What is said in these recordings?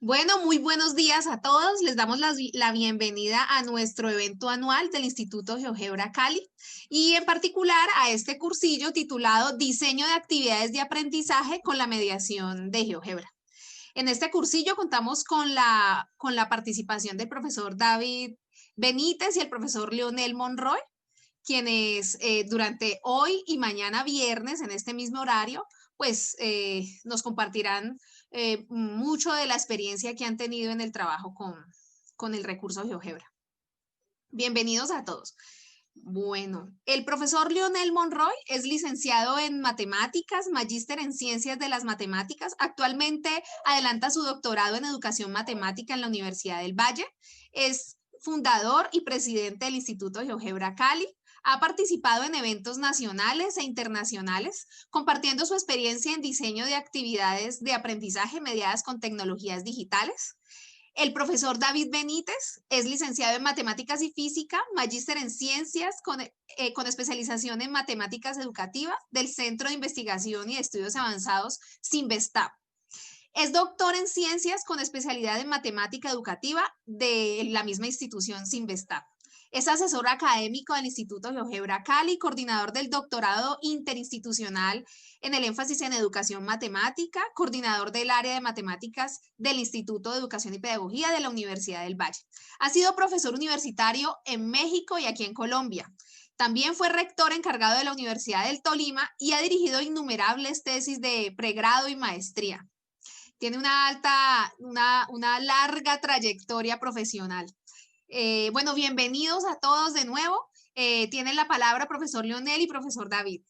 Bueno, muy buenos días a todos. Les damos la bienvenida a nuestro evento anual del Instituto GeoGebra Cali y en particular a este cursillo titulado Diseño de actividades de aprendizaje con la mediación de GeoGebra. En este cursillo contamos con la participación del profesor David Benítez y el profesor Leonel Monroy, quienes durante hoy y mañana viernes en este mismo horario, pues nos compartirán mucho de la experiencia que han tenido en el trabajo con el recurso GeoGebra. Bienvenidos a todos. Bueno, el profesor Leonel Monroy es licenciado en matemáticas, magíster en ciencias de las matemáticas. Actualmente adelanta su doctorado en educación matemática en la Universidad del Valle. Es fundador y presidente del Instituto GeoGebra Cali. Ha participado en eventos nacionales e internacionales, compartiendo su experiencia en diseño de actividades de aprendizaje mediadas con tecnologías digitales. El profesor David Benítez es licenciado en Matemáticas y Física, magíster en Ciencias con especialización en Matemáticas Educativas del Centro de Investigación y Estudios Avanzados Sinvestab. Es doctor en Ciencias con especialidad en Matemática Educativa de la misma institución Sinvestab. Es asesor académico del Instituto GeoGebra Cali, coordinador del doctorado interinstitucional en el énfasis en educación matemática, coordinador del área de matemáticas del Instituto de Educación y Pedagogía de la Universidad del Valle. Ha sido profesor universitario en México y aquí en Colombia. También fue rector encargado de la Universidad del Tolima y ha dirigido innumerables tesis de pregrado y maestría. Tiene una larga trayectoria profesional. Bueno, bienvenidos a todos de nuevo. Tienen la palabra profesor Leonel y profesor David.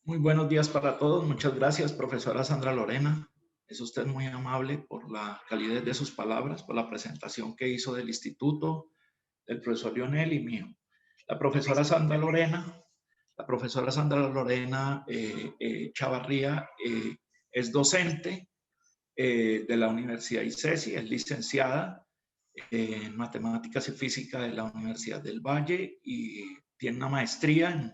Muy buenos días para todos. Muchas gracias, profesora Sandra Lorena. Es usted muy amable por la calidez de sus palabras, por la presentación que hizo del instituto, del profesor Leonel y mío. La profesora Sandra Lorena Chavarría es docente de la Universidad ICESI, es licenciada en Matemáticas y Física de la Universidad del Valle y tiene una maestría en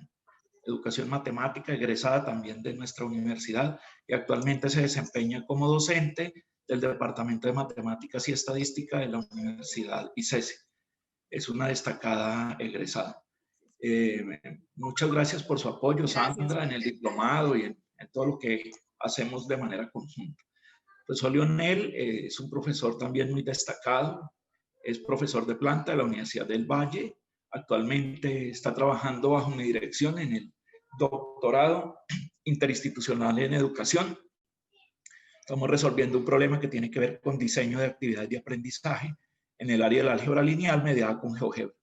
Educación Matemática, egresada también de nuestra universidad, y actualmente se desempeña como docente del Departamento de Matemáticas y Estadística de la Universidad ICESI. Es una destacada egresada. Muchas gracias por su apoyo, Sandra, en el diplomado y en todo lo que hacemos de manera conjunta. El profesor Leonel es un profesor también muy destacado, es profesor de planta de la Universidad del Valle. Actualmente está trabajando bajo mi dirección en el doctorado interinstitucional en educación. Estamos resolviendo un problema que tiene que ver con diseño de actividades de aprendizaje en el área del álgebra lineal mediada con GeoGebra.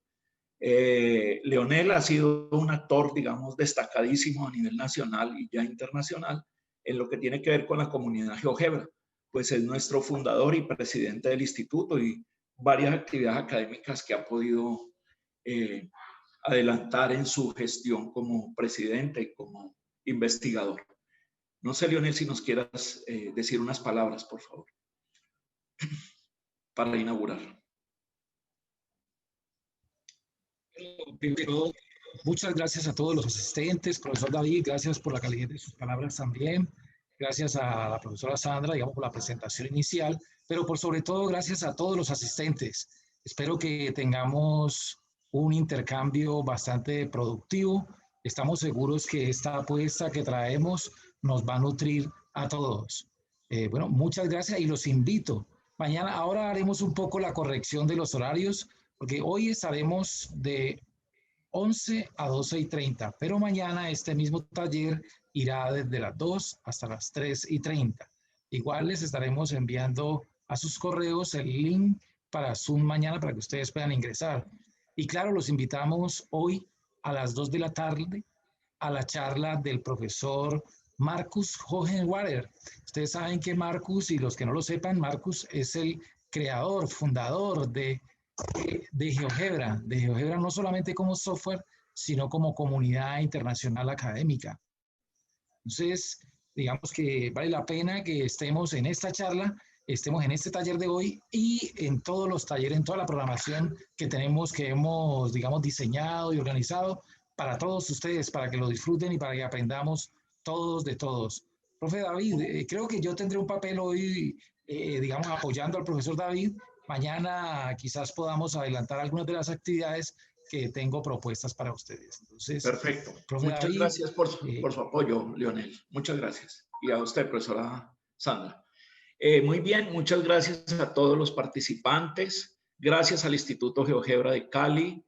Leonel ha sido un actor, digamos, destacadísimo a nivel nacional y ya internacional en lo que tiene que ver con la comunidad GeoGebra, pues es nuestro fundador y presidente del instituto y varias actividades académicas que ha podido adelantar en su gestión como presidente y como investigador. No sé, Leonel, si nos quieras decir unas palabras, por favor, para inaugurar. Primero, muchas gracias a todos los asistentes. Profesor David, gracias por la calidad de sus palabras también. Gracias a la profesora Sandra, digamos, por la presentación inicial, pero por sobre todo gracias a todos los asistentes. Espero que tengamos un intercambio bastante productivo. Estamos seguros que esta apuesta que traemos nos va a nutrir a todos. Bueno, muchas gracias y los invito. Ahora haremos un poco la corrección de los horarios, porque hoy estaremos de 11 a 12:30, pero mañana este mismo taller irá desde las 2 hasta las 3:30. Igual les estaremos enviando a sus correos el link para Zoom mañana para que ustedes puedan ingresar. Y claro, los invitamos hoy a las 2 de la tarde a la charla del profesor Marcus Hohenwarter. Ustedes saben que Marcus, y los que no lo sepan, Marcus es el creador, fundador de GeoGebra no solamente como software, sino como comunidad internacional académica. Entonces, digamos que vale la pena que estemos en esta charla, estemos en este taller de hoy y en todos los talleres, en toda la programación que tenemos, que hemos, digamos, diseñado y organizado para todos ustedes, para que lo disfruten y para que aprendamos todos de todos. Profe David, creo que yo tendré un papel hoy, digamos, apoyando al profesor David. Mañana quizás podamos adelantar algunas de las actividades que tengo propuestas para ustedes. Entonces, Perfecto. profe Muchas David, gracias por su apoyo, Leonel. Muchas gracias. Y a usted, profesora Sandra. Muy bien, muchas gracias a todos los participantes. Gracias al Instituto GeoGebra de Cali,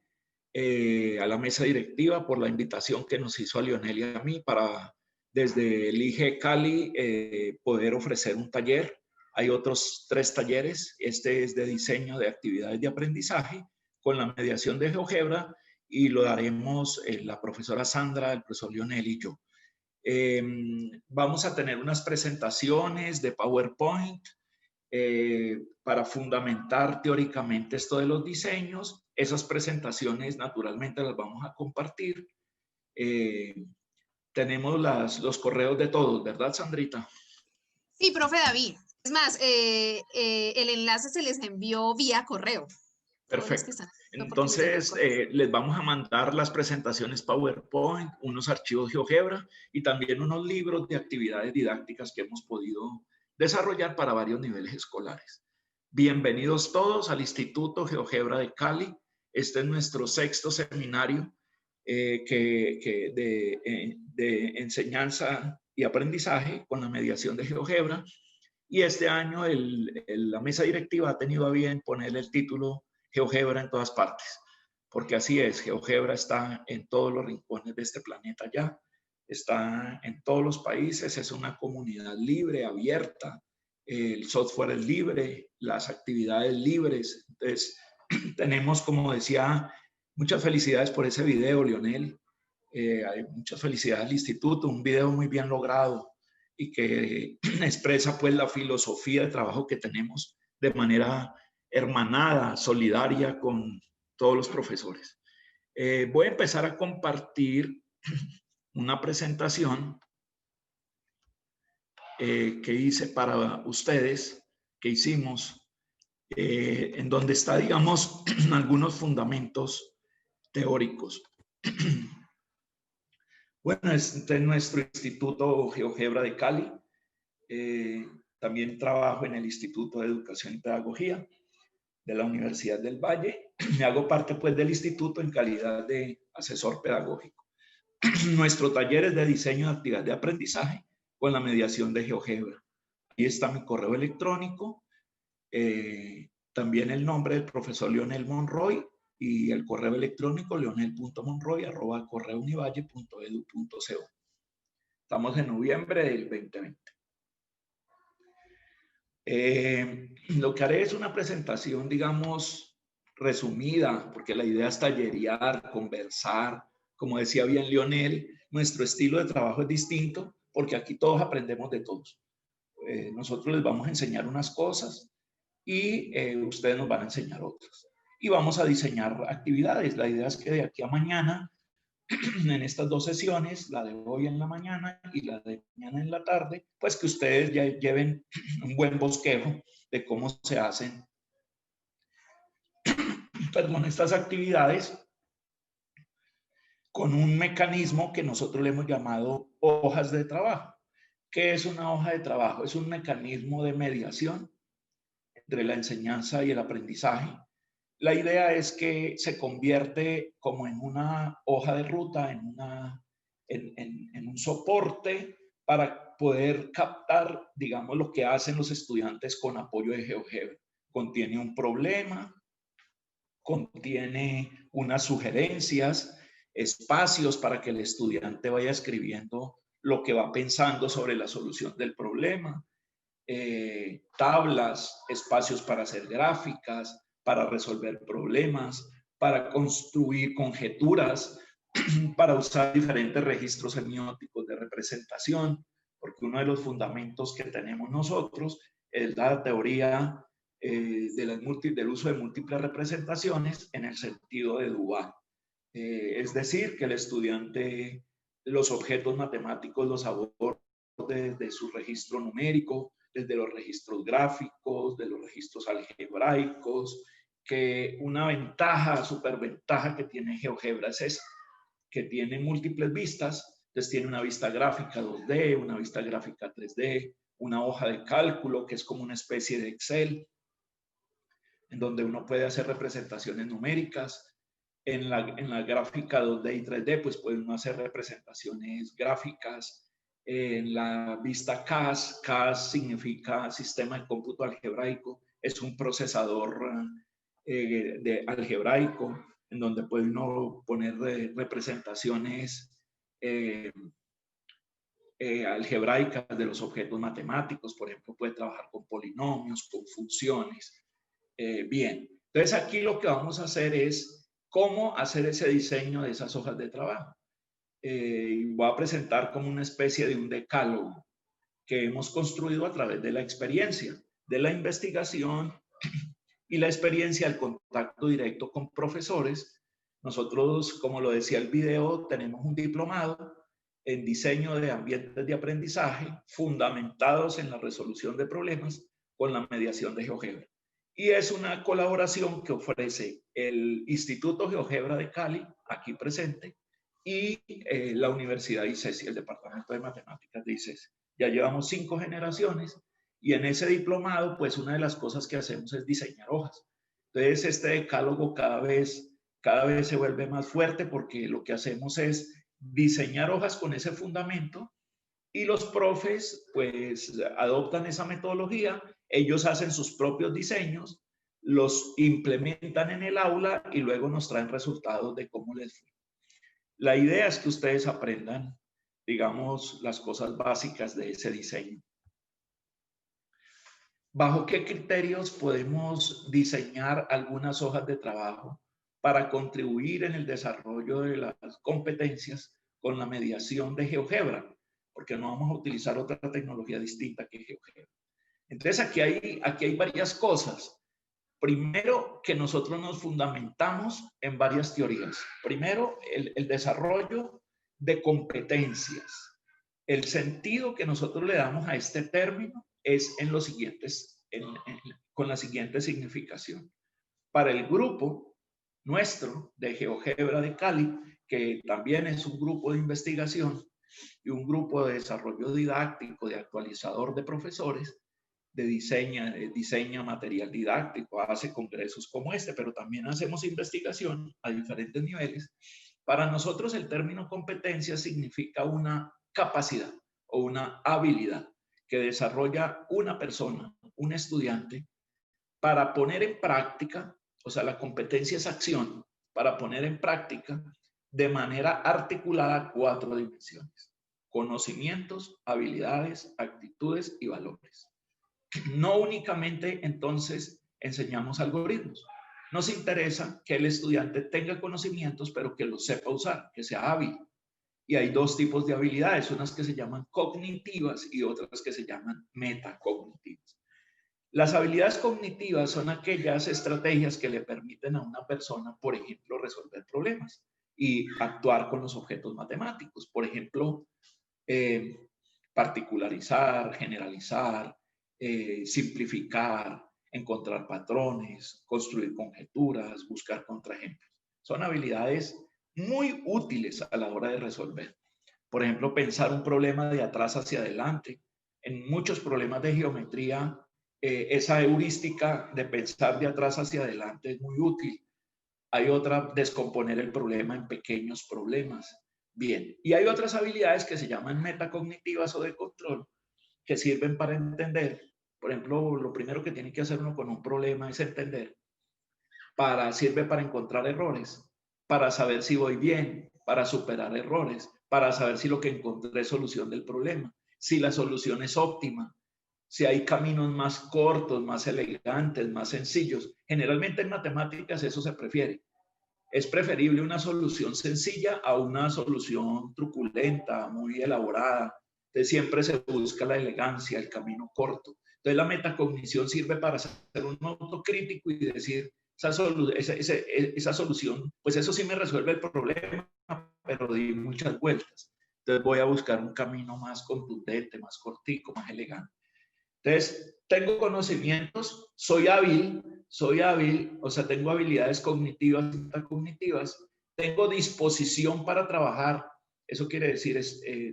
a la mesa directiva por la invitación que nos hizo a Leonel y a mí para desde el IGE Cali poder ofrecer un taller. Hay otros 3 talleres. Este es de diseño de actividades de aprendizaje con la mediación de GeoGebra y lo daremos la profesora Sandra, el profesor Leonel y yo. Vamos a tener unas presentaciones de PowerPoint para fundamentar teóricamente esto de los diseños. Esas presentaciones naturalmente las vamos a compartir. Tenemos los correos de todos, ¿verdad, Sandrita? Sí, profe David. Es más, el enlace se les envió vía correo. Perfecto. Entonces, les vamos a mandar las presentaciones PowerPoint, unos archivos GeoGebra y también unos libros de actividades didácticas que hemos podido desarrollar para varios niveles escolares. Bienvenidos todos al Instituto GeoGebra de Cali. Este es nuestro 6º seminario de enseñanza y aprendizaje con la mediación de GeoGebra. Y este año la mesa directiva ha tenido a bien ponerle el título GeoGebra en todas partes, porque así es, GeoGebra está en todos los rincones de este planeta ya, está en todos los países, es una comunidad libre, abierta, el software es libre, las actividades libres. Entonces, tenemos, como decía, muchas felicidades por ese video, Leonel. Hay muchas felicidades al instituto, un video muy bien logrado y que expresa pues la filosofía de trabajo que tenemos de manera hermanada, solidaria con todos los profesores. Voy a empezar a compartir una presentación que hice para ustedes, que hicimos, en donde está, digamos, algunos fundamentos teóricos. Bueno, este es nuestro Instituto GeoGebra de Cali. También trabajo en el Instituto de Educación y Pedagogía de la Universidad del Valle. Me hago parte pues del instituto en calidad de asesor pedagógico. Nuestro taller es de diseño de actividades de aprendizaje con la mediación de GeoGebra. Ahí está mi correo electrónico, también el nombre del profesor Leonel Monroy y el correo electrónico leonel.monroy@correounivalle.edu.co. Estamos en noviembre del 2020. Lo que haré es una presentación, digamos, resumida, porque la idea es tallerear, conversar. Como decía bien Leonel, nuestro estilo de trabajo es distinto porque aquí todos aprendemos de todos. Nosotros les vamos a enseñar unas cosas y ustedes nos van a enseñar otras. Y vamos a diseñar actividades. La idea es que de aquí a mañana, en estas 2 sesiones, la de hoy en la mañana y la de mañana en la tarde, pues que ustedes ya lleven un buen bosquejo de cómo se hacen, perdón, estas actividades con un mecanismo que nosotros le hemos llamado hojas de trabajo. ¿Qué es una hoja de trabajo? Es un mecanismo de mediación entre la enseñanza y el aprendizaje. La idea es que se convierte como en una hoja de ruta, en un soporte para poder captar, digamos, lo que hacen los estudiantes con apoyo de GeoGebra. Contiene un problema, contiene unas sugerencias, espacios para que el estudiante vaya escribiendo lo que va pensando sobre la solución del problema, tablas, espacios para hacer gráficas, para resolver problemas, para construir conjeturas, para usar diferentes registros semióticos de representación, porque uno de los fundamentos que tenemos nosotros es la teoría del uso de múltiples representaciones en el sentido de Duval. Es decir, que el estudiante los objetos matemáticos los aborda desde su registro numérico, desde los registros gráficos, de los registros algebraicos, que una ventaja, superventaja que tiene GeoGebra es esa, que tiene múltiples vistas Entonces tiene una vista gráfica 2D, una vista gráfica 3D, una hoja de cálculo que es como una especie de Excel, en donde uno puede hacer representaciones numéricas. En la gráfica 2D y 3D, pues puede uno hacer representaciones gráficas. En la vista CAS, CAS significa Sistema de Cómputo Algebraico, es un procesador algebraico, en donde puede uno poner representaciones algebraicas de los objetos matemáticos. Por ejemplo, puede trabajar con polinomios, con funciones. Bien, entonces aquí lo que vamos a hacer es cómo hacer ese diseño de esas hojas de trabajo. Voy a presentar como una especie de un decálogo que hemos construido a través de la experiencia, de la investigación y la experiencia del contacto directo con profesores. Nosotros, como lo decía el video, tenemos un diplomado en diseño de ambientes de aprendizaje fundamentados en la resolución de problemas con la mediación de GeoGebra. Y es una colaboración que ofrece el Instituto GeoGebra de Cali, aquí presente, y la Universidad ICESI, el Departamento de Matemáticas de ICESI. Ya llevamos 5 generaciones y en ese diplomado, pues una de las cosas que hacemos es diseñar hojas. Entonces, este decálogo cada vez se vuelve más fuerte porque lo que hacemos es diseñar hojas con ese fundamento y los profes, pues, adoptan esa metodología. Ellos hacen sus propios diseños, los implementan en el aula y luego nos traen resultados de cómo les fue. La idea es que ustedes aprendan, digamos, las cosas básicas de ese diseño. ¿Bajo qué criterios podemos diseñar algunas hojas de trabajo para contribuir en el desarrollo de las competencias con la mediación de GeoGebra? Porque no vamos a utilizar otra tecnología distinta que GeoGebra. Entonces, aquí hay varias cosas. Primero, que nosotros nos fundamentamos en varias teorías. Primero, el desarrollo de competencias. El sentido que nosotros le damos a este término es en los siguientes, con la siguiente significación. Para el grupo nuestro de GeoGebra de Cali, que también es un grupo de investigación y un grupo de desarrollo didáctico, de actualizador de profesores, diseña material didáctico, hace congresos como este, pero también hacemos investigación a diferentes niveles. Para nosotros el término competencia significa una capacidad o una habilidad que desarrolla una persona, un estudiante, para poner en práctica, o sea, la competencia es acción, para poner en práctica de manera articulada 4 dimensiones: conocimientos, habilidades, actitudes y valores. No únicamente entonces enseñamos algoritmos. Nos interesa que el estudiante tenga conocimientos, pero que los sepa usar, que sea hábil. Y hay 2 tipos de habilidades, unas que se llaman cognitivas y otras que se llaman metacognitivas. Las habilidades cognitivas son aquellas estrategias que le permiten a una persona, por ejemplo, resolver problemas y actuar con los objetos matemáticos. Por ejemplo, particularizar, generalizar, simplificar, encontrar patrones, construir conjeturas, buscar contraejemplos. Son habilidades muy útiles a la hora de resolver. Por ejemplo, pensar un problema de atrás hacia adelante. En muchos problemas de geometría, esa heurística de pensar de atrás hacia adelante es muy útil. Hay otra, descomponer el problema en pequeños problemas. Bien, y hay otras habilidades que se llaman metacognitivas o de control, que sirven para entender. Por ejemplo, lo primero que tiene que hacer uno con un problema es entender. Sirve para encontrar errores, para saber si voy bien, para superar errores, para saber si lo que encontré es solución del problema, si la solución es óptima, si hay caminos más cortos, más elegantes, más sencillos. Generalmente en matemáticas eso se prefiere. Es preferible una solución sencilla a una solución truculenta, muy elaborada. Entonces siempre se busca la elegancia, el camino corto. Entonces la metacognición sirve para hacer un autocrítico y decir, esa solución, pues eso sí me resuelve el problema, pero di muchas vueltas. Entonces voy a buscar un camino más contundente, más cortico, más elegante. Entonces, tengo conocimientos, soy hábil, o sea, tengo habilidades cognitivas y metacognitivas, tengo disposición para trabajar Eso quiere decir,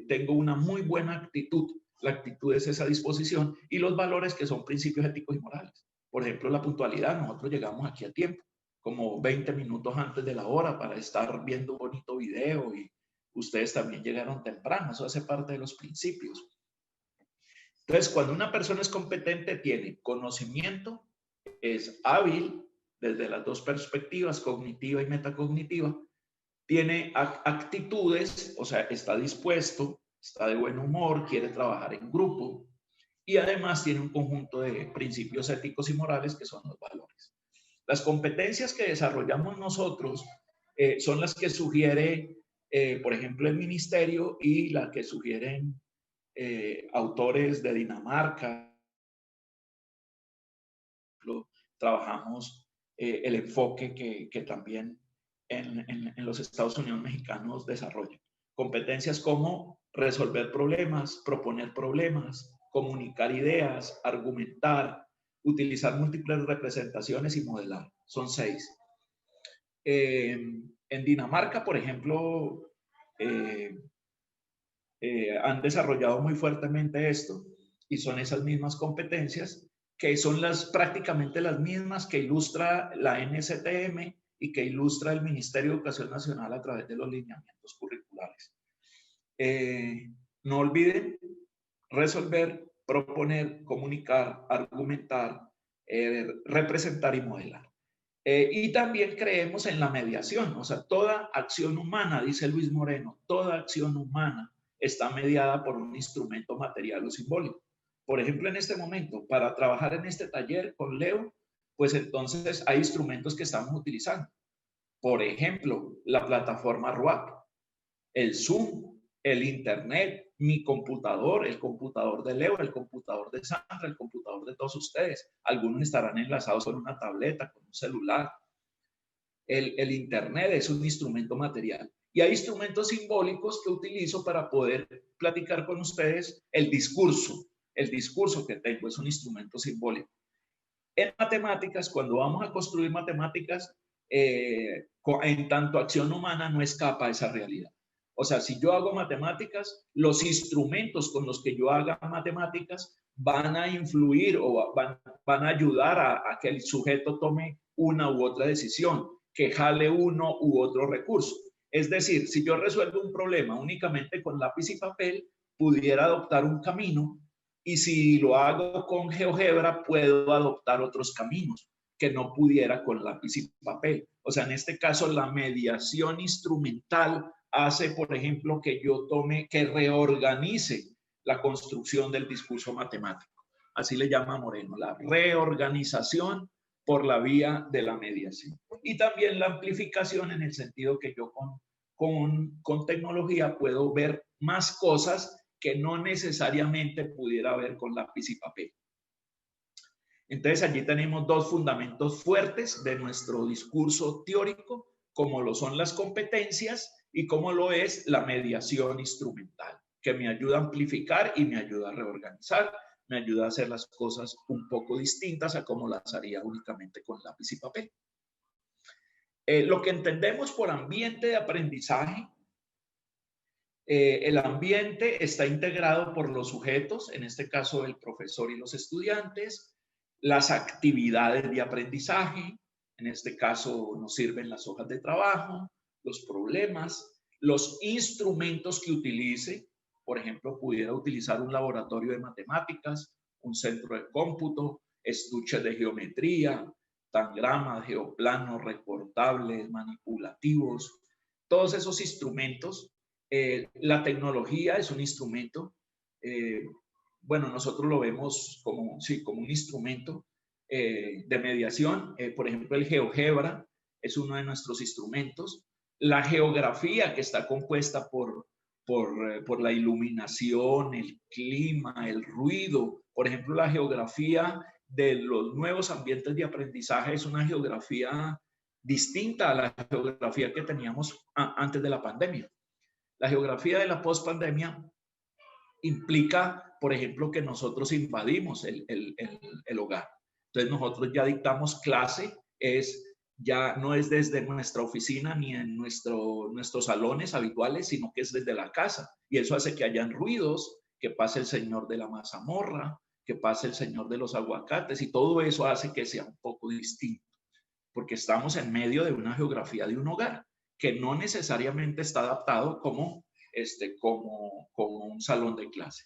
tengo una muy buena actitud. La actitud es esa disposición y los valores que son principios éticos y morales. Por ejemplo, la puntualidad. Nosotros llegamos aquí a tiempo, como 20 minutos antes de la hora para estar viendo un bonito video y ustedes también llegaron temprano. Eso hace parte de los principios. Entonces, cuando una persona es competente, tiene conocimiento, es hábil desde las dos perspectivas, cognitiva y metacognitiva, tiene actitudes, o sea, está dispuesto, está de buen humor, quiere trabajar en grupo y además tiene un conjunto de principios éticos y morales que son los valores. Las competencias que desarrollamos nosotros son las que sugiere, por ejemplo, el ministerio y las que sugieren autores de Dinamarca. Trabajamos el enfoque que también en los Estados Unidos mexicanos desarrollan. Competencias como resolver problemas, proponer problemas, comunicar ideas, argumentar, utilizar múltiples representaciones y modelar. Son 6. En Dinamarca, por ejemplo, han desarrollado muy fuertemente esto y son esas mismas competencias que son prácticamente las mismas que ilustra la NSTM y que ilustra el Ministerio de Educación Nacional a través de los lineamientos curriculares. No olviden resolver, proponer, comunicar, argumentar, representar y modelar. Y también creemos en la mediación, o sea, toda acción humana, dice Luis Moreno, toda acción humana está mediada por un instrumento material o simbólico. Por ejemplo, en este momento, para trabajar en este taller con Leo, pues entonces hay instrumentos que estamos utilizando. Por ejemplo, la plataforma RUAP, el Zoom, el Internet, mi computador, el computador de Leo, el computador de Sandra, el computador de todos ustedes. Algunos estarán enlazados con una tableta, con un celular. El Internet es un instrumento material. Y hay instrumentos simbólicos que utilizo para poder platicar con ustedes. El discurso que tengo es un instrumento simbólico. En matemáticas, cuando vamos a construir matemáticas, en tanto acción humana no escapa a esa realidad. O sea, si yo hago matemáticas, los instrumentos con los que yo haga matemáticas van a influir o van a ayudar a que el sujeto tome una u otra decisión, que jale uno u otro recurso. Es decir, si yo resuelvo un problema únicamente con lápiz y papel, pudiera adoptar un camino, y si lo hago con GeoGebra, puedo adoptar otros caminos que no pudiera con lápiz y papel. O sea, en este caso, la mediación instrumental hace, por ejemplo, que yo que reorganice la construcción del discurso matemático. Así le llama Moreno, la reorganización por la vía de la mediación. Y también la amplificación en el sentido que yo con tecnología puedo ver más cosas que no necesariamente pudiera ver con lápiz y papel. Entonces allí tenemos dos fundamentos fuertes de nuestro discurso teórico, como lo son las competencias y como lo es la mediación instrumental, que me ayuda a amplificar y me ayuda a reorganizar, me ayuda a hacer las cosas un poco distintas a como las haría únicamente con lápiz y papel. Lo que entendemos por ambiente de aprendizaje, el ambiente está integrado por los sujetos, en este caso el profesor y los estudiantes, las actividades de aprendizaje, en este caso nos sirven las hojas de trabajo, los problemas, los instrumentos que utilice. Por ejemplo, pudiera utilizar un laboratorio de matemáticas, un centro de cómputo, estuches de geometría, tangramas, geoplanos, recortables, manipulativos, todos esos instrumentos. La tecnología es un instrumento, bueno, nosotros lo vemos como, sí, como un instrumento de mediación. Por ejemplo, el GeoGebra es uno de nuestros instrumentos. La geografía, que está compuesta por la iluminación, el clima, el ruido. Por ejemplo, la geografía de los nuevos ambientes de aprendizaje es una geografía distinta a la geografía que teníamos antes de la pandemia. La geografía de la pospandemia implica, por ejemplo, que nosotros invadimos el hogar. Entonces nosotros ya dictamos clase, es ya no es desde nuestra oficina ni en nuestros salones habituales, sino que es desde la casa. Y eso hace que hayan ruidos, que pase el señor de la mazamorra, que pase el señor de los aguacates, y todo eso hace que sea un poco distinto, porque estamos en medio de una geografía de un hogar que no necesariamente está adaptado como un salón de clase.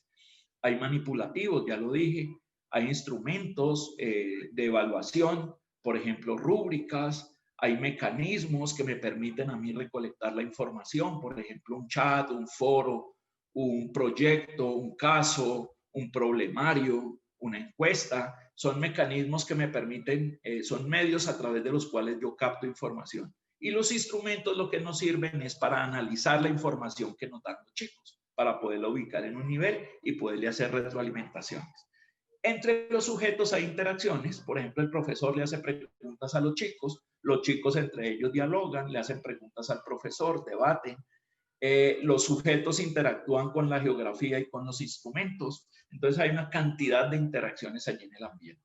Hay manipulativos, ya lo dije, hay instrumentos de evaluación, por ejemplo, rúbricas, hay mecanismos que me permiten a mí recolectar la información, por ejemplo, un chat, un foro, un proyecto, un caso, un problemario, una encuesta. Son mecanismos que me permiten, son medios a través de los cuales yo capto información. Y los instrumentos lo que nos sirven es para analizar la información que nos dan los chicos, para poderla ubicar en un nivel y poderle hacer retroalimentaciones. Entre los sujetos hay interacciones, por ejemplo, el profesor le hace preguntas a los chicos entre ellos dialogan, le hacen preguntas al profesor, debaten, los sujetos interactúan con la geografía y con los instrumentos, entonces hay una cantidad de interacciones allí en el ambiente.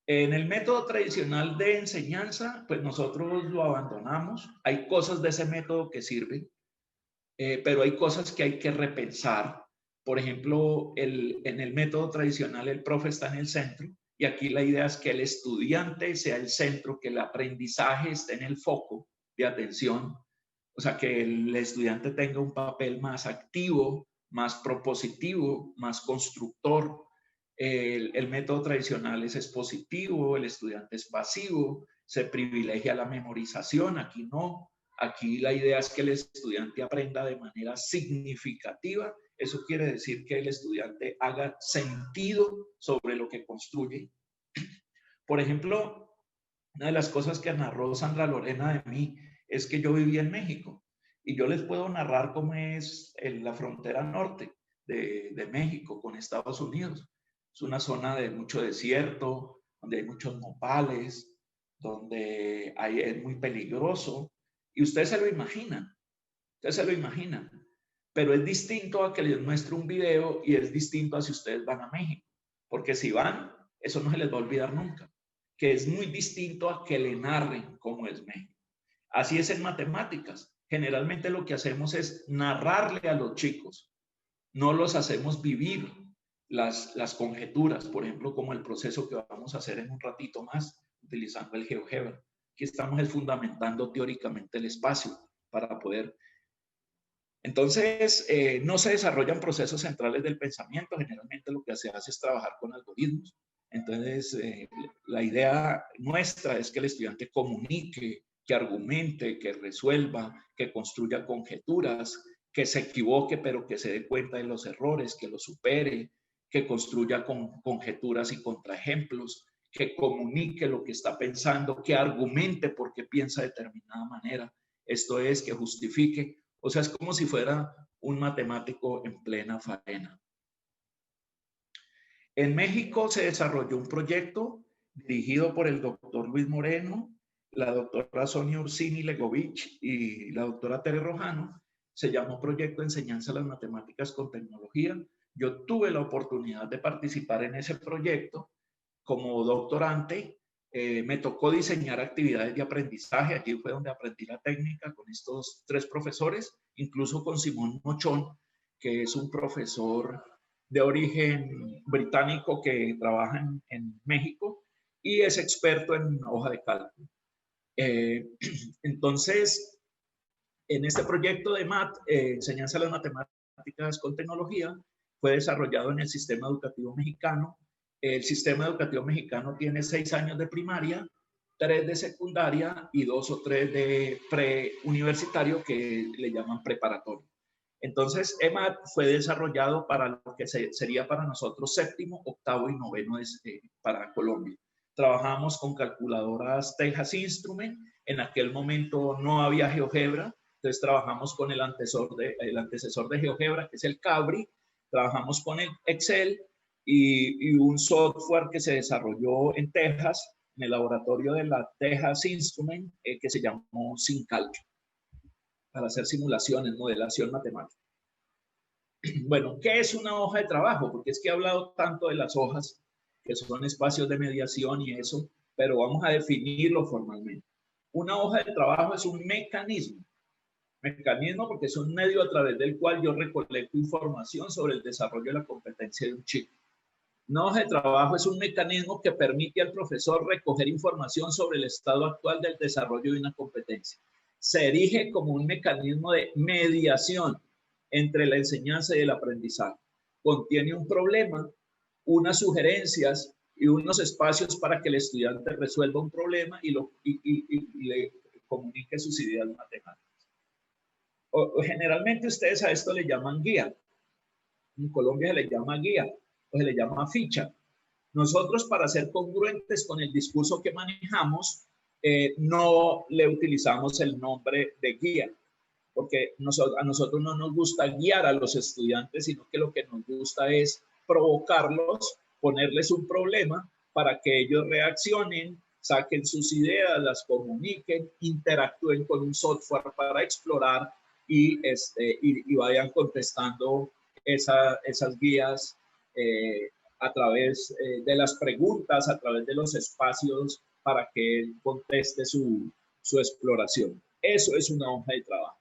En el método tradicional de enseñanza, pues nosotros lo abandonamos, hay cosas de ese método que sirven, pero hay cosas que hay que repensar. Por ejemplo, en el método tradicional el profe está en el centro y aquí la idea es que el estudiante sea el centro, que el aprendizaje esté en el foco de atención, o sea, que el estudiante tenga un papel más activo, más propositivo, más constructor. El método tradicional es expositivo, el estudiante es pasivo, se privilegia la memorización, aquí no. Aquí la idea es que el estudiante aprenda de manera significativa. Eso quiere decir que el estudiante haga sentido sobre lo que construye. Por ejemplo, una de las cosas que narró Sandra Lorena de mí es que yo viví en México y yo les puedo narrar cómo es en la frontera norte de México con Estados Unidos. Es una zona de mucho desierto, donde hay muchos nopales, donde es muy peligroso. Y ustedes se lo imaginan, pero es distinto a que les muestre un video y es distinto a si ustedes van a México, porque si van, eso no se les va a olvidar nunca, que es muy distinto a que le narren cómo es México. Así es en matemáticas, generalmente lo que hacemos es narrarle a los chicos, no los hacemos vivir las conjeturas, por ejemplo, como el proceso que vamos a hacer en un ratito más, utilizando el GeoGebra. Aquí estamos fundamentando teóricamente el espacio para poder. Entonces, no se desarrollan procesos centrales del pensamiento, generalmente lo que se hace es trabajar con algoritmos. Entonces, la idea nuestra es que el estudiante comunique, que argumente, que resuelva, que construya conjeturas, que se equivoque, pero que se dé cuenta de los errores, que los supere, que construya conjeturas y contraejemplos, que comunique lo que está pensando, que argumente por qué piensa de determinada manera. Esto es, que justifique. O sea, es como si fuera un matemático en plena faena. En México se desarrolló un proyecto dirigido por el doctor Luis Moreno, la doctora Sonia Ursini Legovich y la doctora Tere Rojano. Se llamó Proyecto Enseñanza de las Matemáticas con Tecnología. Yo tuve la oportunidad de participar en ese proyecto como doctorante. Me tocó diseñar actividades de aprendizaje. Allí fue donde aprendí la técnica con estos 3 profesores, incluso con Simón Mochón, que es un profesor de origen británico que trabaja en México y es experto en hoja de cálculo. Entonces, en este proyecto de Enseñanza de las Matemáticas con Tecnología, fue desarrollado en el sistema educativo mexicano. El sistema educativo mexicano tiene 6 años de primaria, 3 de secundaria y 2 o 3 de preuniversitario que le llaman preparatorio. Entonces, EMAT fue desarrollado para lo que sería para nosotros 7º, 8º y 9º para Colombia. Trabajamos con calculadoras Texas Instrument. En aquel momento no había GeoGebra, entonces trabajamos con el antecesor de GeoGebra, que es el Cabri. Trabajamos con el Excel y un software que se desarrolló en Texas, en el laboratorio de la Texas Instrument, que se llamó SynCalc, para hacer simulaciones, modelación matemática. Bueno, ¿qué es una hoja de trabajo? Porque es que he hablado tanto de las hojas, que son espacios de mediación y eso, pero vamos a definirlo formalmente. Una hoja de trabajo es un mecanismo porque es un medio a través del cual yo recolecto información sobre el desarrollo de la competencia de un chico. Una hoja de trabajo es un mecanismo que permite al profesor recoger información sobre el estado actual del desarrollo de una competencia. Se erige como un mecanismo de mediación entre la enseñanza y el aprendizaje. Contiene un problema, unas sugerencias y unos espacios para que el estudiante resuelva un problema y le comunique sus ideas matemáticas. Generalmente ustedes a esto le llaman guía. En Colombia se le llama guía o se le llama ficha. Nosotros, para ser congruentes con el discurso que manejamos, no le utilizamos el nombre de guía, porque a nosotros no nos gusta guiar a los estudiantes, sino que lo que nos gusta es provocarlos, ponerles un problema para que ellos reaccionen, saquen sus ideas, las comuniquen, interactúen con un software para explorar y vayan contestando esas guías a través de las preguntas, a través de los espacios para que él conteste su exploración. Eso es una hoja de trabajo.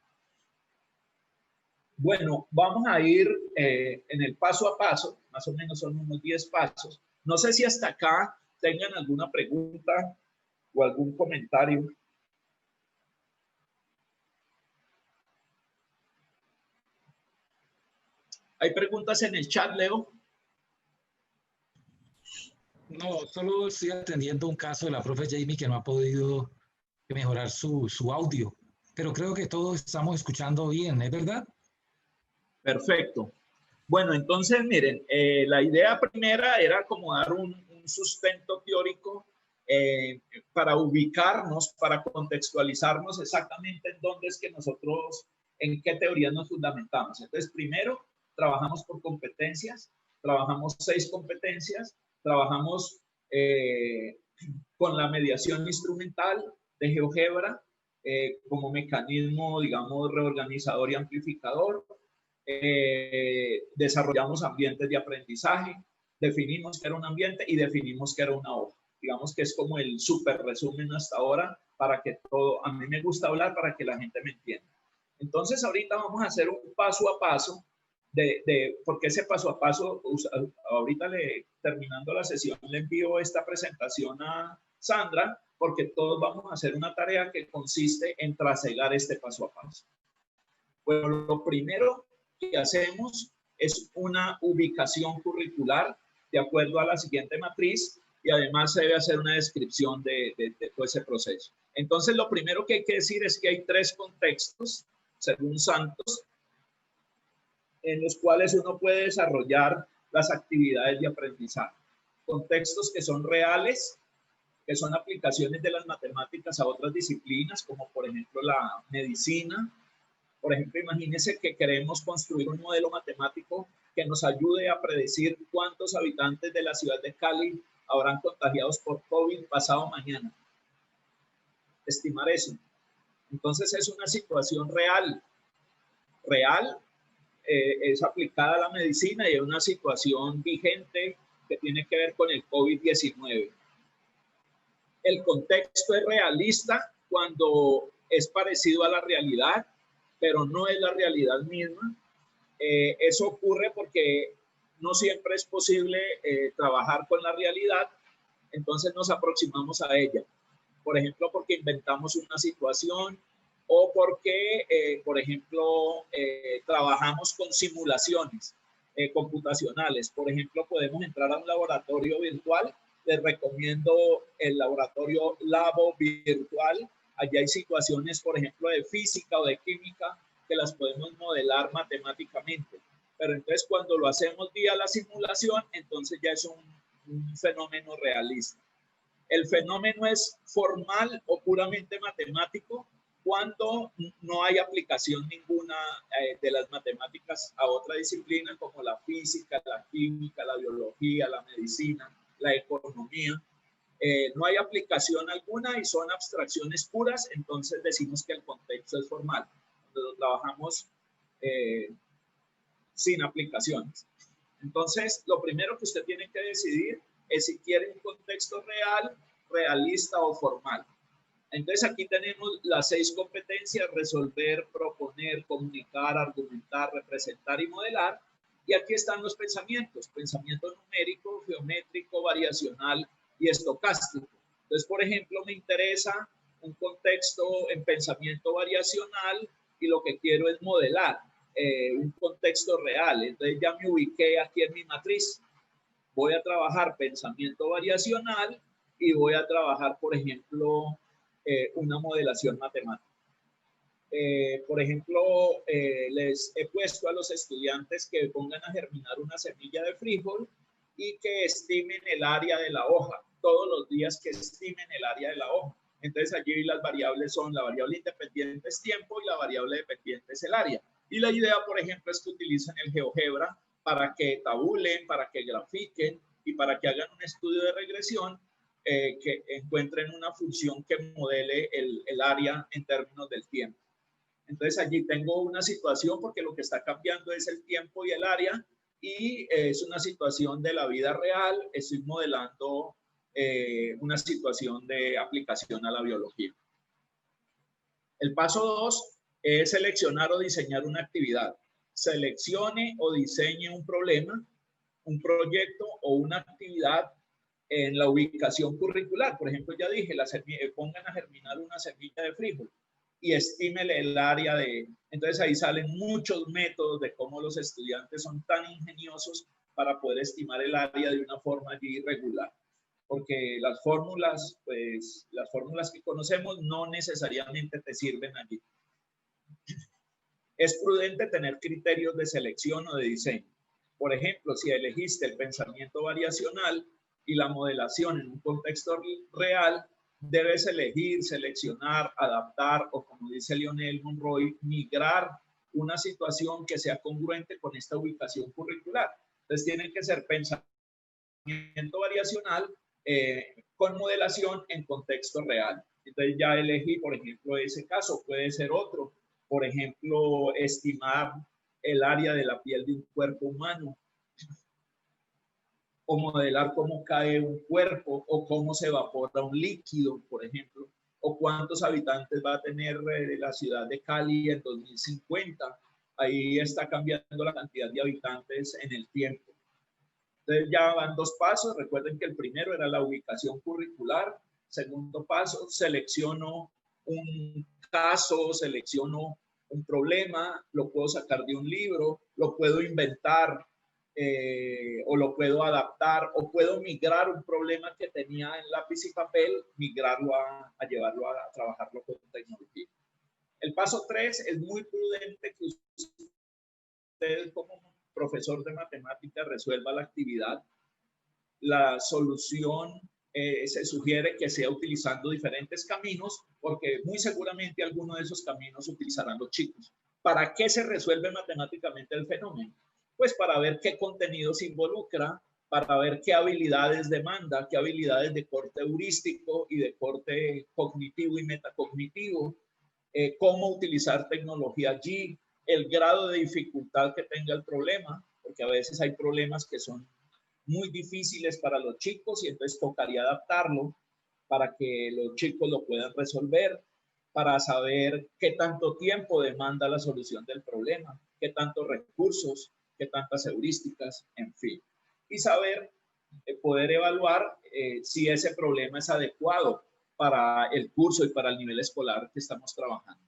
Bueno, vamos a ir en el paso a paso, más o menos son unos 10 pasos. No sé si hasta acá tengan alguna pregunta o algún comentario. ¿Hay preguntas en el chat, Leo? No, solo estoy atendiendo un caso de la profe Jamie que no ha podido mejorar su audio, pero creo que todos estamos escuchando bien, ¿es verdad? Perfecto. Bueno, entonces miren, la idea primera era como dar un sustento teórico para ubicarnos, para contextualizarnos exactamente en dónde es que nosotros, en qué teoría nos fundamentamos. Entonces, primero, trabajamos por competencias, trabajamos 6 competencias, trabajamos con la mediación instrumental de GeoGebra como mecanismo, digamos, reorganizador y amplificador. Desarrollamos ambientes de aprendizaje, definimos qué era un ambiente y definimos qué era una hoja. Digamos que es como el súper resumen hasta ahora para que todo, a mí me gusta hablar para que la gente me entienda. Entonces ahorita vamos a hacer un paso a paso porque ese paso a paso, ahorita terminando la sesión le envío esta presentación a Sandra porque todos vamos a hacer una tarea que consiste en trasegar este paso a paso. Bueno, lo primero que hacemos es una ubicación curricular de acuerdo a la siguiente matriz y además se debe hacer una descripción de todo ese proceso. Entonces, lo primero que hay que decir es que hay 3 contextos, según Santos, en los cuales uno puede desarrollar las actividades de aprendizaje. Contextos que son reales, que son aplicaciones de las matemáticas a otras disciplinas, como por ejemplo la medicina. Por ejemplo, imagínense que queremos construir un modelo matemático que nos ayude a predecir cuántos habitantes de la ciudad de Cali habrán contagiados por COVID pasado mañana. Estimar eso. Entonces es una situación real. Es aplicada a la medicina y es una situación vigente que tiene que ver con el COVID-19. El contexto es realista cuando es parecido a la realidad, pero no es la realidad misma. Eso ocurre porque no siempre es posible trabajar con la realidad, entonces nos aproximamos a ella. Por ejemplo, porque inventamos una situación o porque, por ejemplo, trabajamos con simulaciones computacionales. Por ejemplo, podemos entrar a un laboratorio virtual. Les recomiendo el laboratorio Labo Virtual. Allí hay situaciones, por ejemplo, de física o de química que las podemos modelar matemáticamente. Pero entonces cuando lo hacemos vía la simulación, entonces ya es un fenómeno realista. El fenómeno es formal o puramente matemático cuando no hay aplicación ninguna de las matemáticas a otra disciplina como la física, la química, la biología, la medicina, la economía. No hay aplicación alguna y son abstracciones puras, entonces decimos que el contexto es formal. Cuando trabajamos sin aplicaciones. Entonces, lo primero que usted tiene que decidir es si quiere un contexto real, realista o formal. Entonces aquí tenemos las 6 competencias: resolver, proponer, comunicar, argumentar, representar y modelar. Y aquí están los pensamientos: pensamiento numérico, geométrico, variacional y estocástico. Entonces, por ejemplo, me interesa un contexto en pensamiento variacional y lo que quiero es modelar un contexto real. Entonces ya me ubiqué aquí en mi matriz. Voy a trabajar pensamiento variacional y voy a trabajar, por ejemplo, una modelación matemática. Por ejemplo, les he puesto a los estudiantes que pongan a germinar una semilla de frijol y que estimen el área de la hoja, todos los días que estimen el área de la hoja. Entonces allí las variables son: la variable independiente es tiempo y la variable dependiente es el área. Y la idea, por ejemplo, es que utilicen el GeoGebra para que tabulen, para que grafiquen y para que hagan un estudio de regresión, que encuentren una función que modele el área en términos del tiempo. Entonces allí tengo una situación, porque lo que está cambiando es el tiempo y el área, y es una situación de la vida real. Estoy modelando una situación de aplicación a la biología. El paso 2 es seleccionar o diseñar una actividad. Seleccione o diseñe un problema, un proyecto o una actividad en la ubicación curricular. Por ejemplo, ya dije, pongan a germinar una semilla de frijol y estímele el área de... Entonces ahí salen muchos métodos de cómo los estudiantes son tan ingeniosos para poder estimar el área de una forma allí regular. Porque las fórmulas, pues las fórmulas que conocemos no necesariamente te sirven allí. Es prudente tener criterios de selección o de diseño. Por ejemplo, si elegiste el pensamiento variacional y la modelación en un contexto real, debes elegir, seleccionar, adaptar o, como dice Lionel Monroy, migrar una situación que sea congruente con esta ubicación curricular. Entonces tienen que ser pensamiento variacional con modelación en contexto real. Entonces ya elegí, por ejemplo, ese caso. Puede ser otro. Por ejemplo, estimar el área de la piel de un cuerpo humano, o modelar cómo cae un cuerpo, o cómo se evapora un líquido, por ejemplo, o cuántos habitantes va a tener la ciudad de Cali en 2050. Ahí está cambiando la cantidad de habitantes en el tiempo. Entonces ya van 2 pasos. Recuerden que el primero era la ubicación curricular. Segundo paso, selecciono un caso, selecciono un problema, lo puedo sacar de un libro, lo puedo inventar, o lo puedo adaptar, o puedo migrar un problema que tenía en lápiz y papel, migrarlo a llevarlo a trabajarlo con tecnología. El paso 3 es muy prudente que usted, como profesor de matemáticas, resuelva la actividad. La solución se sugiere que sea utilizando diferentes caminos, porque muy seguramente alguno de esos caminos utilizarán los chicos. ¿Para qué se resuelve matemáticamente el fenómeno? Pues para ver qué contenido se involucra, para ver qué habilidades demanda, qué habilidades de corte heurístico y de corte cognitivo y metacognitivo, cómo utilizar tecnología allí, el grado de dificultad que tenga el problema, porque a veces hay problemas que son muy difíciles para los chicos y entonces tocaría adaptarlo para que los chicos lo puedan resolver, para saber qué tanto tiempo demanda la solución del problema, qué tantos recursos, qué tantas heurísticas, en fin. Y saber, poder evaluar si ese problema es adecuado para el curso y para el nivel escolar que estamos trabajando.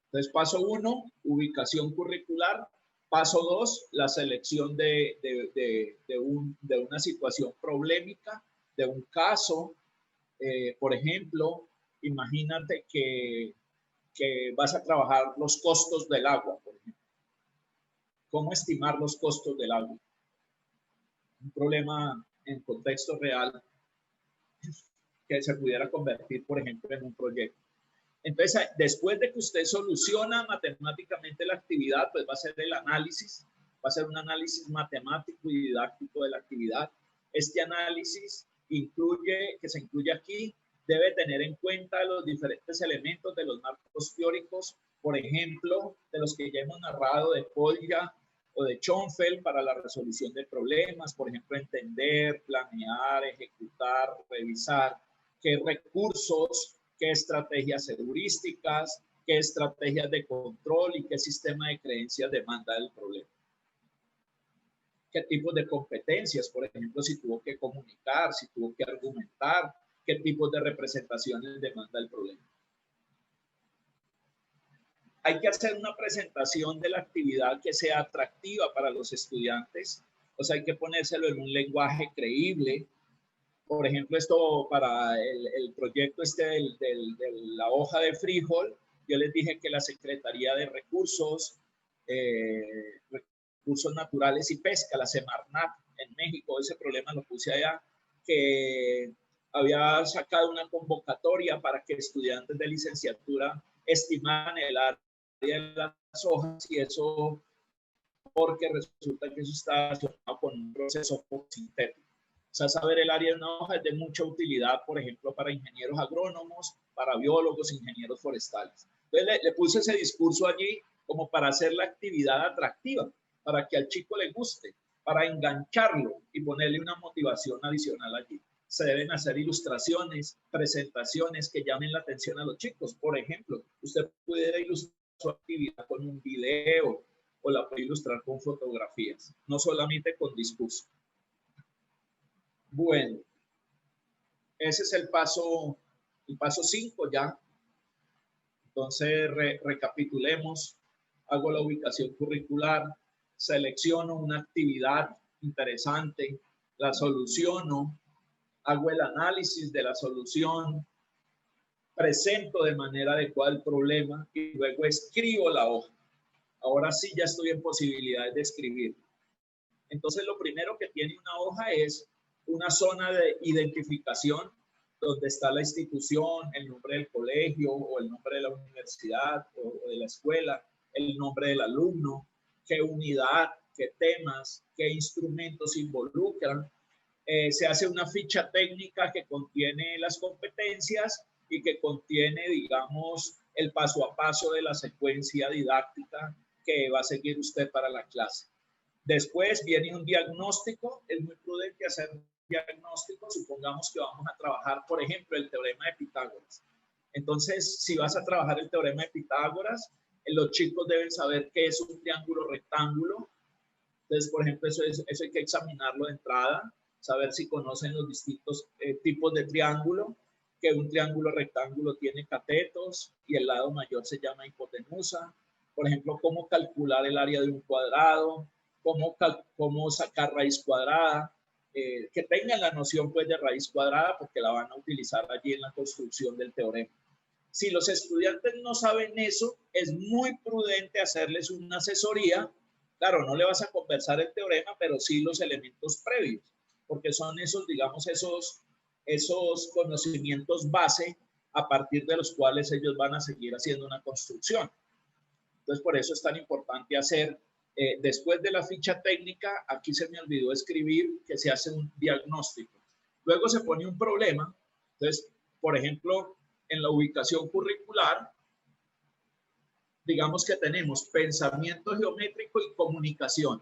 Entonces, paso 1, ubicación curricular. Paso 2, la selección de una situación problemática, de un caso. Por ejemplo, imagínate que vas a trabajar los costos del agua, por ejemplo. ¿Cómo estimar los costos del agua? Un problema en contexto real que se pudiera convertir, por ejemplo, en un proyecto. Entonces, después de que usted soluciona matemáticamente la actividad, pues va a ser el análisis, va a ser un análisis matemático y didáctico de la actividad. Este análisis que se incluye aquí, debe tener en cuenta los diferentes elementos de los marcos teóricos, por ejemplo, de los que ya hemos narrado, de Polya o de Schoenfeld para la resolución de problemas, por ejemplo, entender, planear, ejecutar, revisar. qué recursos, qué estrategias heurísticas, qué estrategias de control y qué sistema de creencias demanda el problema. Qué tipos de competencias, por ejemplo, si tuvo que comunicar, si tuvo que argumentar, qué tipos de representaciones demanda el problema. Hay que hacer una presentación de la actividad que sea atractiva para los estudiantes, o sea, hay que ponérselo en un lenguaje creíble. Por ejemplo, esto para el proyecto de la hoja de frijol, yo les dije que la Secretaría de Recursos Naturales y Pesca, la Semarnat en México, ese problema lo puse allá, que había sacado una convocatoria para que estudiantes de licenciatura estimaran el área de las hojas y eso, porque resulta que eso está relacionado con un proceso fotosintético. O sea, saber el área de una hoja es de mucha utilidad, por ejemplo, para ingenieros agrónomos, para biólogos, ingenieros forestales. Entonces le puse ese discurso allí como para hacer la actividad atractiva, para que al chico le guste, para engancharlo y ponerle una motivación adicional allí. Se deben hacer ilustraciones, presentaciones que llamen la atención a los chicos. Por ejemplo, usted pudiera ilustrar su actividad con un video o la puede ilustrar con fotografías, no solamente con discurso. Bueno, ese es el paso 5 ya. Entonces, recapitulemos. Hago la ubicación curricular, selecciono una actividad interesante, la soluciono, hago el análisis de la solución, presento de manera adecuada el problema y luego escribo la hoja. Ahora sí ya estoy en posibilidades de escribir. Entonces, lo primero que tiene una hoja es una zona de identificación donde está la institución, el nombre del colegio o el nombre de la universidad o de la escuela, el nombre del alumno, qué unidad, qué temas, qué instrumentos involucran. Se hace una ficha técnica que contiene las competencias y que contiene, digamos, el paso a paso de la secuencia didáctica que va a seguir usted para la clase. Después viene un diagnóstico. Es muy prudente hacer un diagnóstico. Supongamos que vamos a trabajar, por ejemplo, el teorema de Pitágoras. Entonces, si vas a trabajar el teorema de Pitágoras, los chicos deben saber qué es un triángulo rectángulo. Entonces, por ejemplo, eso hay que examinarlo de entrada, saber si conocen los distintos tipos de triángulo, que un triángulo rectángulo tiene catetos y el lado mayor se llama hipotenusa. Por ejemplo, cómo calcular el área de un cuadrado, cómo sacar raíz cuadrada, que tengan la noción pues de raíz cuadrada porque la van a utilizar allí en la construcción del teorema. Si los estudiantes no saben eso, es muy prudente hacerles una asesoría. Claro, no le vas a conversar el teorema, pero sí los elementos previos, porque son esos, digamos, esos conocimientos base a partir de los cuales ellos van a seguir haciendo una construcción. Entonces, por eso es tan importante hacer, después de la ficha técnica, aquí se me olvidó escribir que se hace un diagnóstico. Luego se pone un problema. Entonces, por ejemplo, en la ubicación curricular, digamos que tenemos pensamiento geométrico y comunicación.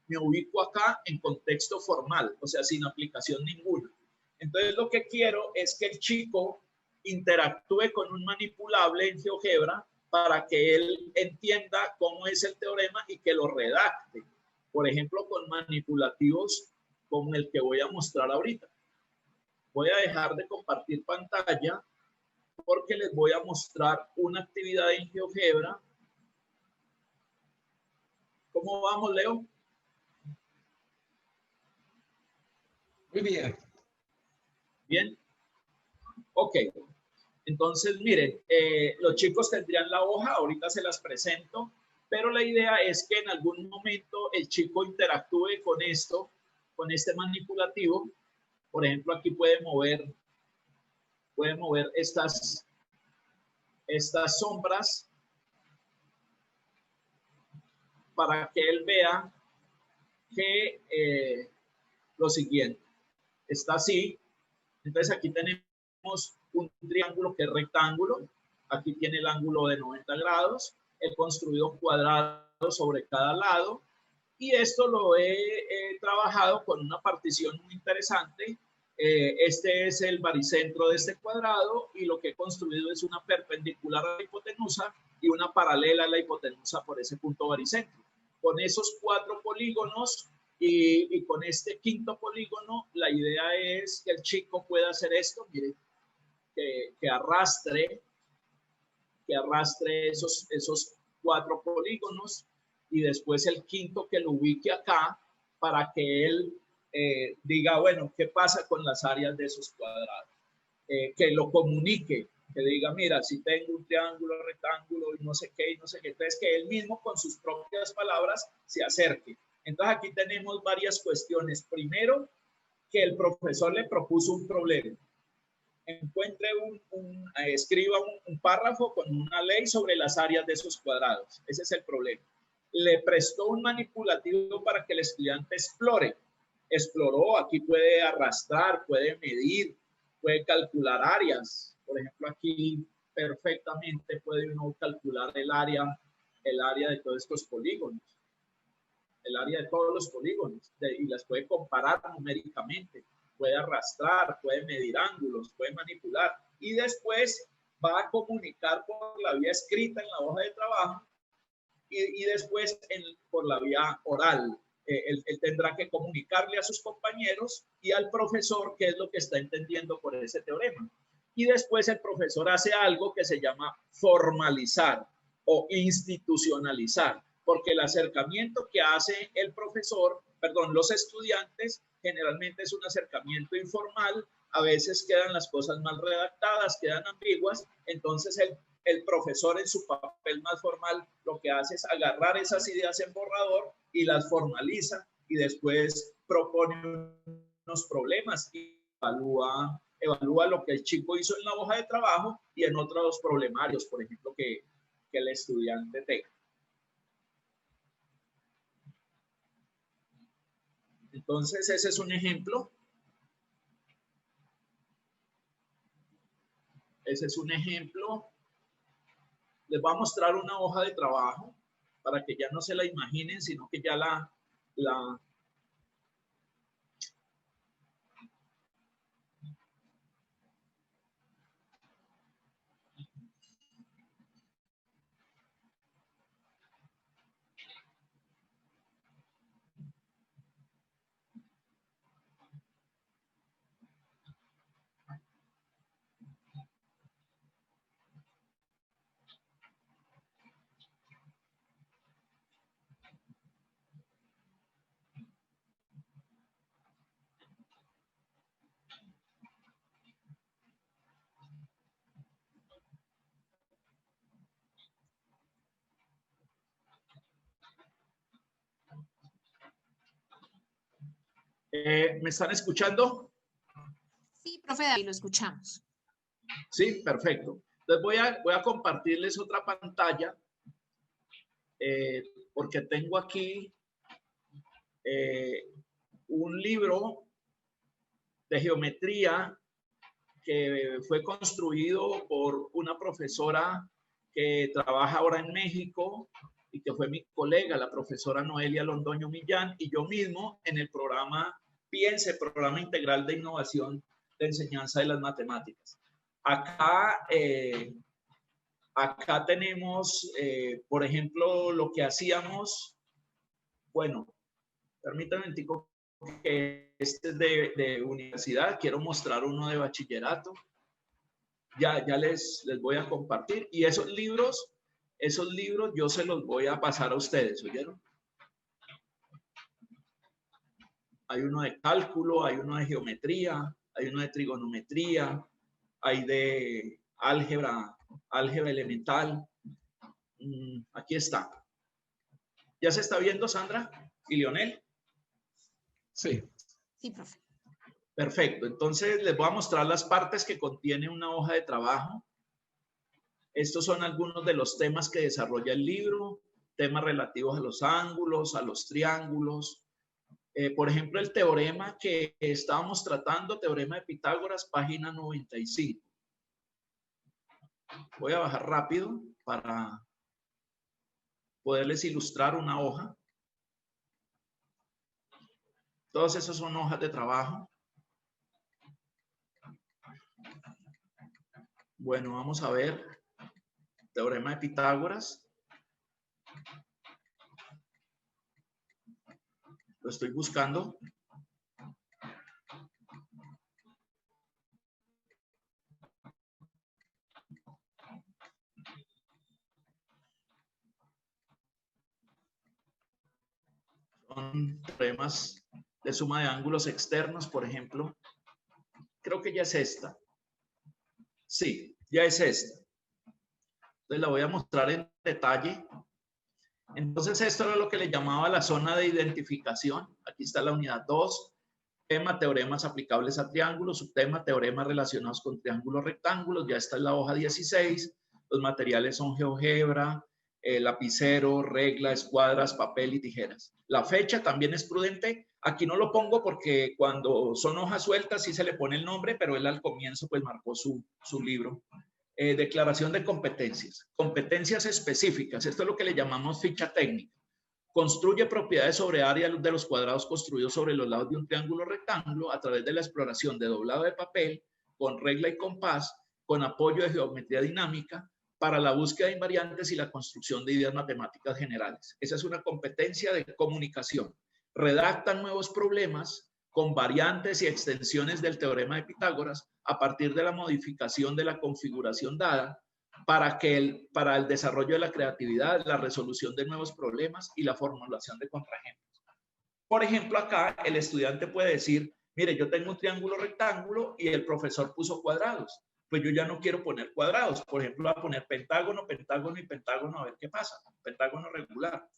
Me ubico acá en contexto formal, o sea, sin aplicación ninguna. Entonces, lo que quiero es que el chico interactúe con un manipulable en GeoGebra para que él entienda cómo es el teorema y que lo redacte. Por ejemplo, con manipulativos como el que voy a mostrar ahorita. Voy a dejar de compartir pantalla porque les voy a mostrar una actividad en GeoGebra. ¿Cómo vamos, Leo? Muy bien. Bien. Ok. Entonces, miren, los chicos tendrían la hoja, ahorita se las presento, pero la idea es que en algún momento el chico interactúe con esto, con este manipulativo. Por ejemplo, aquí puede mover estas sombras para que él vea que lo siguiente está así. Entonces aquí tenemos un triángulo que es rectángulo. Aquí tiene el ángulo de 90 grados. He construido cuadrados sobre cada lado. Y esto lo he trabajado con una partición muy interesante Este es el baricentro de este cuadrado y lo que he construido es una perpendicular a la hipotenusa y una paralela a la hipotenusa por ese punto baricentro. Con esos 4 polígonos y con este 5º polígono, la idea es que el chico pueda hacer esto, mire, que arrastre esos 4 polígonos y después el 5º que lo ubique acá para que él diga, bueno, ¿qué pasa con las áreas de esos cuadrados? Que lo comunique, que diga, mira, si tengo un triángulo, rectángulo y no sé qué, entonces que él mismo con sus propias palabras se acerque. Entonces aquí tenemos varias cuestiones. Primero, que el profesor le propuso un problema. Encuentre escriba un párrafo con una ley sobre las áreas de esos cuadrados. Ese es el problema. Le prestó un manipulativo para que el estudiante explore. Exploró, aquí puede arrastrar, puede medir, puede calcular áreas. Por ejemplo, aquí perfectamente puede uno calcular el área de todos estos polígonos. El área de todos los polígonos y las puede comparar numéricamente. Puede arrastrar, puede medir ángulos, puede manipular y después va a comunicar por la vía escrita en la hoja de trabajo y después por la vía oral. Él tendrá que comunicarle a sus compañeros y al profesor qué es lo que está entendiendo por ese teorema. Y después el profesor hace algo que se llama formalizar o institucionalizar, porque el acercamiento que hace el profesor, perdón, los estudiantes, generalmente es un acercamiento informal, a veces quedan las cosas mal redactadas, quedan ambiguas, entonces el profesor en su papel más formal lo que hace es agarrar esas ideas en borrador y las formaliza y después propone unos problemas y evalúa lo que el chico hizo en la hoja de trabajo y en otros problemarios, por ejemplo, que el estudiante tenga. Entonces, ese es un ejemplo. Ese es un ejemplo. Les voy a mostrar una hoja de trabajo para que ya no se la imaginen, sino que ya la ¿me están escuchando? Sí, profe David, lo escuchamos. Sí, perfecto. Entonces voy a compartirles otra pantalla porque tengo aquí un libro de geometría que fue construido por una profesora que trabaja ahora en México y que fue mi colega, la profesora Noelia Londoño Millán, y yo mismo en el programa PIENSE, Programa Integral de Innovación de Enseñanza de las Matemáticas. Acá tenemos, por ejemplo, lo que hacíamos. Bueno, permítanme un tico que este es de universidad. Quiero mostrar uno de bachillerato. Ya les voy a compartir. Y esos libros yo se los voy a pasar a ustedes, ¿oyeron? Hay uno de cálculo, hay uno de geometría, hay uno de trigonometría, hay de álgebra elemental. Aquí está. ¿Ya se está viendo, Sandra y Leonel? Sí. Sí, profe. Perfecto. Entonces les voy a mostrar las partes que contiene una hoja de trabajo. Estos son algunos de los temas que desarrolla el libro, temas relativos a los ángulos, a los triángulos. Por ejemplo, el teorema que estábamos tratando, teorema de Pitágoras, página 95. Voy a bajar rápido para poderles ilustrar una hoja. Todos esos son hojas de trabajo. Bueno, vamos a ver. Teorema de Pitágoras. Lo estoy buscando. Son teoremas de suma de ángulos externos, por ejemplo. Creo que ya es esta. Sí, ya es esta. Entonces la voy a mostrar en detalle. Entonces esto era lo que le llamaba la zona de identificación. Aquí está la unidad 2. Tema, teoremas aplicables a triángulos. Subtema, teoremas relacionados con triángulos rectángulos. Ya está en la hoja 16. Los materiales son GeoGebra, lapicero, regla, escuadras, papel y tijeras. La fecha también es prudente. Aquí no lo pongo porque cuando son hojas sueltas sí se le pone el nombre, pero él al comienzo pues marcó su libro. Declaración de competencias. Competencias específicas. Esto es lo que le llamamos ficha técnica. Construye propiedades sobre área de los cuadrados construidos sobre los lados de un triángulo rectángulo a través de la exploración de doblado de papel, con regla y compás, con apoyo de geometría dinámica, para la búsqueda de invariantes y la construcción de ideas matemáticas generales. Esa es una competencia de comunicación. Redactan nuevos problemas con variantes y extensiones del teorema de Pitágoras a partir de la modificación de la configuración dada para el desarrollo de la creatividad, la resolución de nuevos problemas y la formulación de contraejemplos. Por ejemplo, acá el estudiante puede decir, mire, yo tengo un triángulo rectángulo y el profesor puso cuadrados. Pues yo ya no quiero poner cuadrados. Por ejemplo, voy a poner pentágono, pentágono y pentágono a ver qué pasa. Pentágono regular.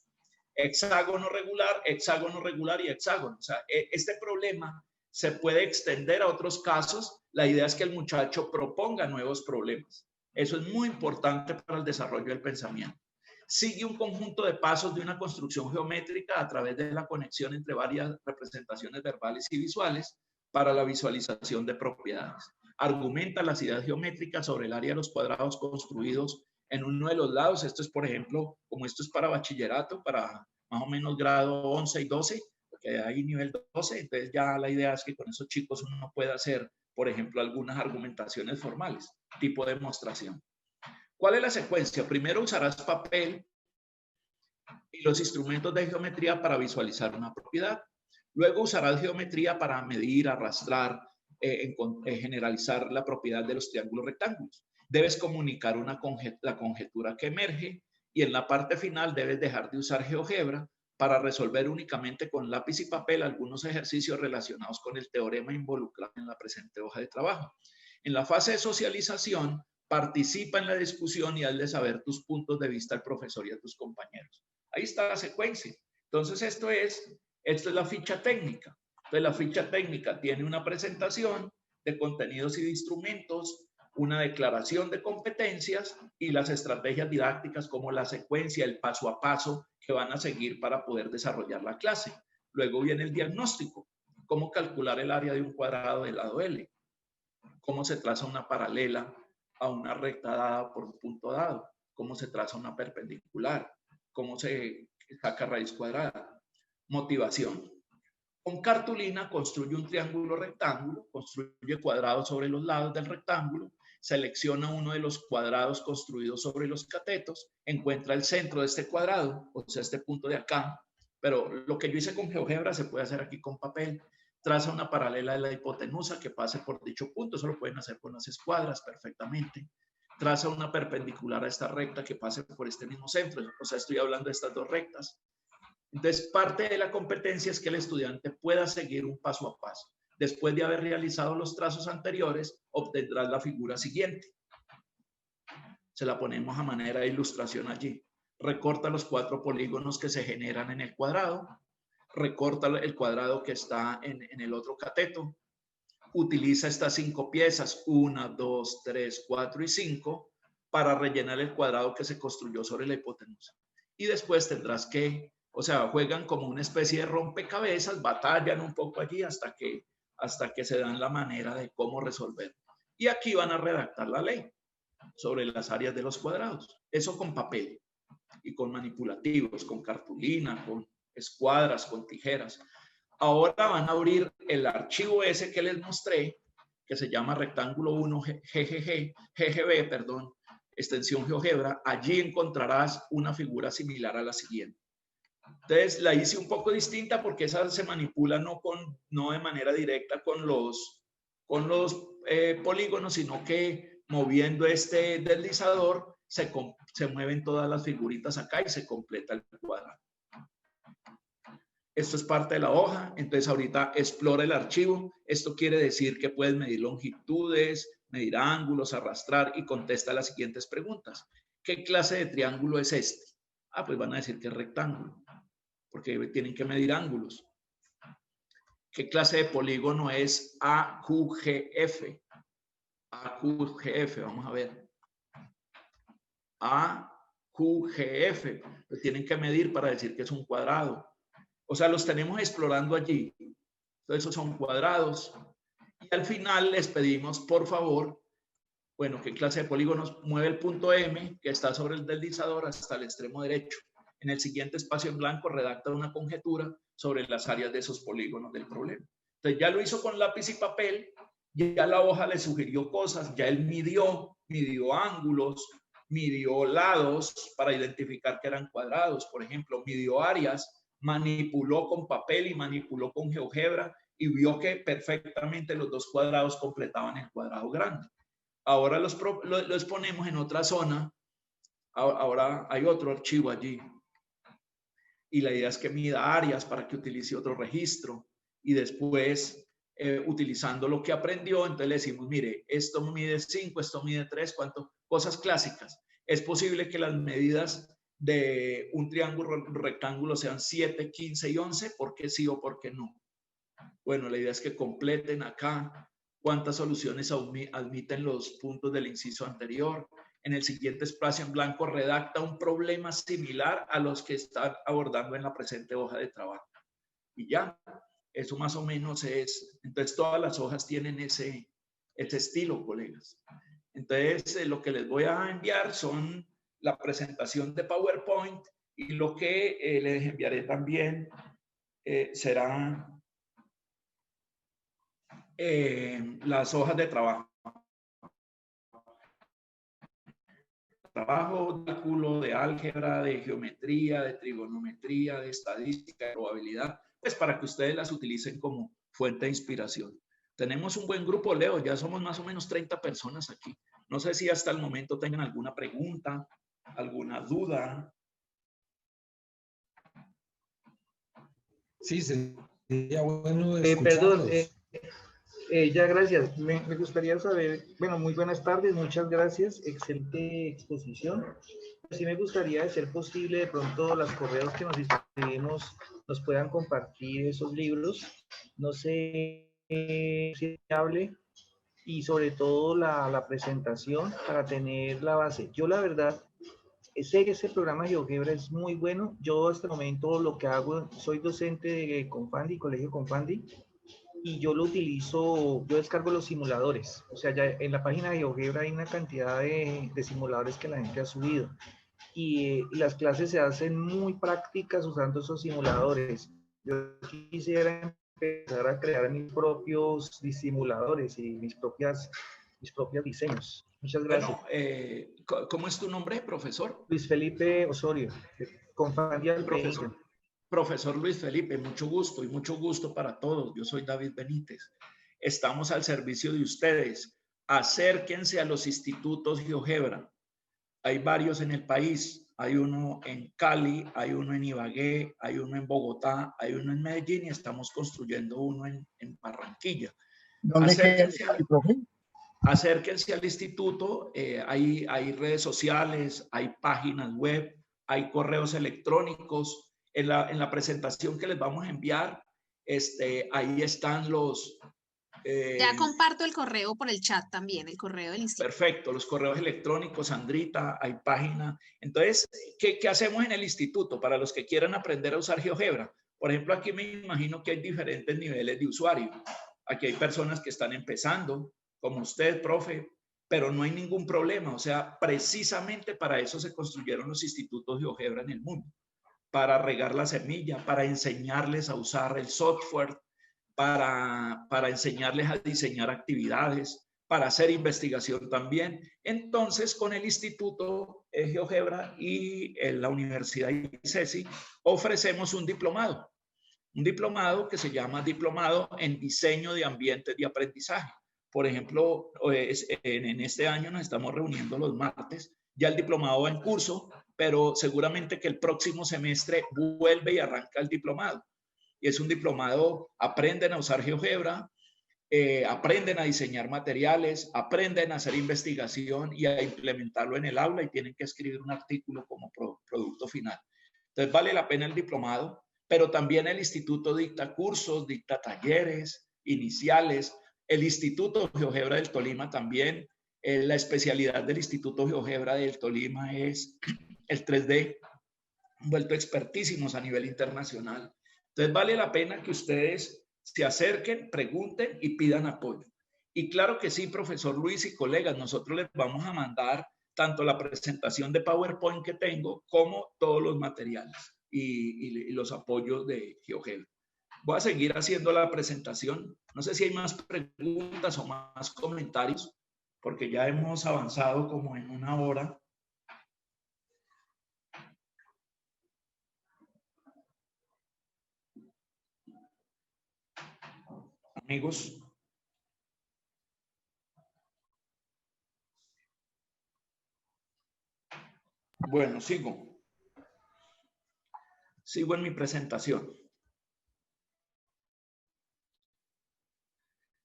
Hexágono regular, hexágono regular y hexágono. O sea, este problema se puede extender a otros casos. La idea es que el muchacho proponga nuevos problemas. Eso es muy importante para el desarrollo del pensamiento. Sigue un conjunto de pasos de una construcción geométrica a través de la conexión entre varias representaciones verbales y visuales para la visualización de propiedades. Argumenta las ideas geométricas sobre el área de los cuadrados construidos en uno de los lados. Esto es, por ejemplo, como esto es para bachillerato, para más o menos grado 11 y 12, porque hay nivel 12, entonces ya la idea es que con esos chicos uno puede hacer, por ejemplo, algunas argumentaciones formales, tipo demostración. ¿Cuál es la secuencia? Primero usarás papel y los instrumentos de geometría para visualizar una propiedad. Luego usarás geometría para medir, arrastrar, generalizar la propiedad de los triángulos rectángulos. Debes comunicar la conjetura que emerge y en la parte final debes dejar de usar GeoGebra para resolver únicamente con lápiz y papel algunos ejercicios relacionados con el teorema involucrado en la presente hoja de trabajo. En la fase de socialización, participa en la discusión y hazle saber tus puntos de vista al profesor y a tus compañeros. Ahí está la secuencia. Entonces, esto es la ficha técnica. Entonces, la ficha técnica tiene una presentación de contenidos y de instrumentos, una declaración de competencias y las estrategias didácticas como la secuencia, el paso a paso que van a seguir para poder desarrollar la clase. Luego viene el diagnóstico, cómo calcular el área de un cuadrado del lado L, cómo se traza una paralela a una recta dada por un punto dado, cómo se traza una perpendicular, cómo se saca raíz cuadrada. Motivación. Con cartulina construye un triángulo rectángulo, construye cuadrados sobre los lados del rectángulo, selecciona uno de los cuadrados construidos sobre los catetos, encuentra el centro de este cuadrado, o sea, este punto de acá, pero lo que yo hice con GeoGebra se puede hacer aquí con papel. Traza una paralela de la hipotenusa que pase por dicho punto, eso lo pueden hacer con las escuadras perfectamente. Traza una perpendicular a esta recta que pase por este mismo centro, o sea, estoy hablando de estas dos rectas. Entonces, parte de la competencia es que el estudiante pueda seguir un paso a paso. Después de haber realizado los trazos anteriores, obtendrás la figura siguiente. Se la ponemos a manera de ilustración allí. Recorta los 4 polígonos que se generan en el cuadrado. Recorta el cuadrado que está en el otro cateto. Utiliza estas 5 piezas, 1, 2, 3, 4 y 5, para rellenar el cuadrado que se construyó sobre la hipotenusa. Y después tendrás que, o sea, juegan como una especie de rompecabezas, batallan un poco allí hasta que se dan la manera de cómo resolver. Y aquí van a redactar la ley sobre las áreas de los cuadrados. Eso con papel y con manipulativos, con cartulina, con escuadras, con tijeras. Ahora van a abrir el archivo ese que les mostré, que se llama rectángulo 1 GGB, perdón, extensión GeoGebra, allí encontrarás una figura similar a la siguiente. Entonces la hice un poco distinta porque esa se manipula no de manera directa con los polígonos, sino que moviendo este deslizador se mueven todas las figuritas acá y se completa el cuadrado. Esto es parte de la hoja, entonces ahorita explora el archivo. Esto quiere decir que puedes medir longitudes, medir ángulos, arrastrar y contesta las siguientes preguntas. ¿Qué clase de triángulo es este? Ah, pues van a decir que es rectángulo, porque tienen que medir ángulos. ¿Qué clase de polígono es AQGF? AQGF, vamos a ver. AQGF, lo tienen que medir para decir que es un cuadrado. O sea, los tenemos explorando allí. Entonces, esos son cuadrados. Y al final les pedimos, por favor, bueno, ¿qué clase de polígonos? Mueve el punto M, que está sobre el deslizador, hasta el extremo derecho. En el siguiente espacio en blanco, redacta una conjetura sobre las áreas de esos polígonos del problema. Entonces, ya lo hizo con lápiz y papel, ya la hoja le sugirió cosas, ya él midió ángulos, midió lados para identificar que eran cuadrados. Por ejemplo, midió áreas, manipuló con papel y manipuló con GeoGebra y vio que perfectamente los dos cuadrados completaban el cuadrado grande. Ahora los ponemos en otra zona. Ahora hay otro archivo allí. Y la idea es que mida áreas para que utilice otro registro. Y después, utilizando lo que aprendió, entonces le decimos, mire, esto mide 5, esto mide 3, ¿cuánto? Cosas clásicas. Es posible que las medidas de un triángulo rectángulo sean 7, 15 y 11, ¿por qué sí o por qué no? Bueno, la idea es que completen acá cuántas soluciones admiten los puntos del inciso anterior. En el siguiente espacio en blanco redacta un problema similar a los que están abordando en la presente hoja de trabajo. Y ya, eso más o menos es. Entonces todas las hojas tienen ese estilo, colegas. Entonces lo que les voy a enviar son la presentación de PowerPoint y lo que les enviaré también serán las hojas de trabajo. De cálculo, de álgebra, de geometría, de trigonometría, de estadística, de probabilidad, pues para que ustedes las utilicen como fuente de inspiración. Tenemos un buen grupo, Leo, ya somos más o menos 30 personas aquí. No sé si hasta el momento tengan alguna pregunta, alguna duda. Sí, sería bueno escucharlos. Ya, gracias. Me gustaría saber, bueno, muy buenas tardes, muchas gracias, excelente exposición. Sí me gustaría, de ser posible, de pronto los correos que nos inscribimos nos puedan compartir esos libros. No sé si hable y sobre todo la presentación para tener la base. Yo la verdad sé que ese programa de GeoGebra es muy bueno. Yo hasta el momento lo que hago, soy docente de Confandi, Colegio Confandi, y yo lo utilizo, yo descargo los simuladores. O sea, ya en la página de GeoGebra hay una cantidad de simuladores que la gente ha subido. Y las clases se hacen muy prácticas usando esos simuladores. Yo quisiera empezar a crear mis propios simuladores y mis propios diseños. Muchas gracias. Bueno, ¿cómo es tu nombre, profesor? Luis Felipe Osorio, Confandi al profesor. Profesor Luis Felipe, mucho gusto y mucho gusto para todos. Yo soy David Benítez. Estamos al servicio de ustedes. Acérquense a los institutos GeoGebra. Hay varios en el país. Hay uno en Cali, hay uno en Ibagué, hay uno en Bogotá, hay uno en Medellín y estamos construyendo uno en Barranquilla. ¿Dónde queda, profe? Acérquense al instituto. Hay redes sociales, hay páginas web, hay correos electrónicos. En la presentación que les vamos a enviar, ahí están los... ya comparto el correo por el chat también, el correo del instituto. Perfecto, los correos electrónicos, Sandrita, hay página. Entonces, ¿qué hacemos en el instituto para los que quieran aprender a usar GeoGebra? Por ejemplo, aquí me imagino que hay diferentes niveles de usuario. Aquí hay personas que están empezando, como usted, profe, pero no hay ningún problema. O sea, precisamente para eso se construyeron los institutos GeoGebra en el mundo. Para regar la semilla, para enseñarles a usar el software para enseñarles a diseñar actividades, para hacer investigación también. Entonces, con el Instituto GeoGebra y la Universidad ICESI ofrecemos un diplomado que se llama Diplomado en Diseño de Ambientes de Aprendizaje. Por ejemplo, en este año nos estamos reuniendo los martes, ya el diplomado va en curso, pero seguramente que el próximo semestre vuelve y arranca el diplomado. Y es un diplomado, aprenden a usar GeoGebra, aprenden a diseñar materiales, aprenden a hacer investigación y a implementarlo en el aula y tienen que escribir un artículo como producto final. Entonces vale la pena el diplomado, pero también el instituto dicta cursos, dicta talleres iniciales. El Instituto GeoGebra del Tolima también, la especialidad del Instituto GeoGebra del Tolima es el 3D, vuelto expertísimos a nivel internacional. Entonces vale la pena que ustedes se acerquen, pregunten y pidan apoyo. Y claro que sí, profesor Luis y colegas, nosotros les vamos a mandar tanto la presentación de PowerPoint que tengo como todos los materiales y los apoyos de GeoGebra. Voy a seguir haciendo la presentación. No sé si hay más preguntas o más comentarios, porque ya hemos avanzado como en 1 hora. Amigos. Bueno, sigo. Sigo en mi presentación.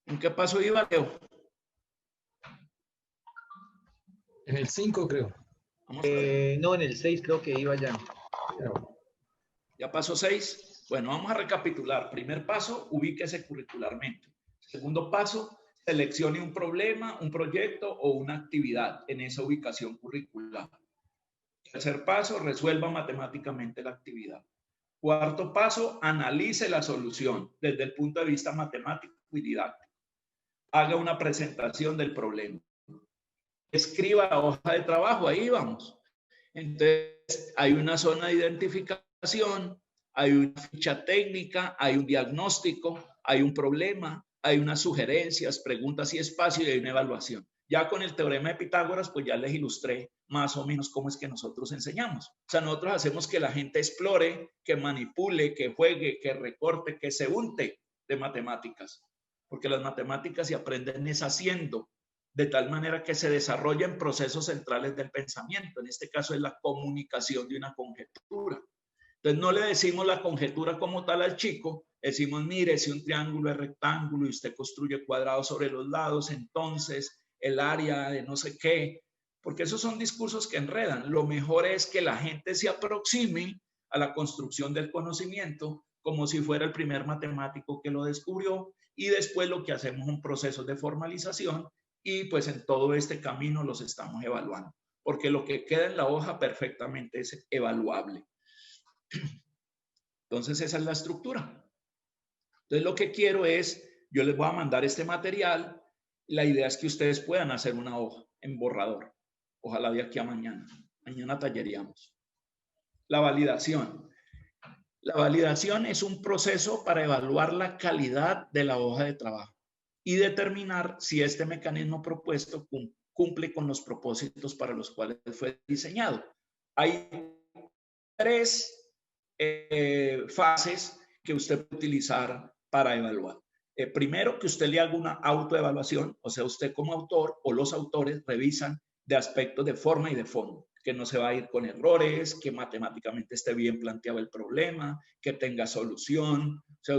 ¿En qué paso iba, Leo? En el 5, creo. No, en el 6 creo que iba ya. ¿Ya pasó 6? Bueno, vamos a recapitular. Primer paso, ubíquese curricularmente. Segundo paso, seleccione un problema, un proyecto o una actividad en esa ubicación curricular. Tercer paso, resuelva matemáticamente la actividad. Cuarto paso, analice la solución desde el punto de vista matemático y didáctico. Haga una presentación del problema. Escriba la hoja de trabajo, ahí vamos. Entonces, hay una zona de identificación, hay una ficha técnica, hay un diagnóstico, hay un problema, hay unas sugerencias, preguntas y espacio y hay una evaluación. Ya con el teorema de Pitágoras, pues ya les ilustré más o menos cómo es que nosotros enseñamos. O sea, nosotros hacemos que la gente explore, que manipule, que juegue, que recorte, que se unte de matemáticas. Porque las matemáticas se aprenden es haciendo, de tal manera que se desarrollan procesos centrales del pensamiento. En este caso es la comunicación de una conjetura. Entonces no le decimos la conjetura como tal al chico, decimos, mire, si un triángulo es rectángulo y usted construye cuadrados sobre los lados, entonces el área de no sé qué, porque esos son discursos que enredan. Lo mejor es que la gente se aproxime a la construcción del conocimiento como si fuera el primer matemático que lo descubrió y después lo que hacemos es un proceso de formalización y pues en todo este camino los estamos evaluando, porque lo que queda en la hoja perfectamente es evaluable. Entonces esa es la estructura. Entonces lo que quiero es, yo les voy a mandar este material, la idea es que ustedes puedan hacer una hoja en borrador, ojalá de aquí a mañana. Mañana talleríamos. La validación. La validación es un proceso para evaluar la calidad de la hoja de trabajo y determinar si este mecanismo propuesto cumple con los propósitos para los cuales fue diseñado. Hay 3 fases que usted puede utilizar para evaluar. Primero, que usted le haga una autoevaluación, o sea, usted como autor o los autores revisan de aspectos de forma y de fondo, que no se va a ir con errores, que matemáticamente esté bien planteado el problema, que tenga solución. O sea,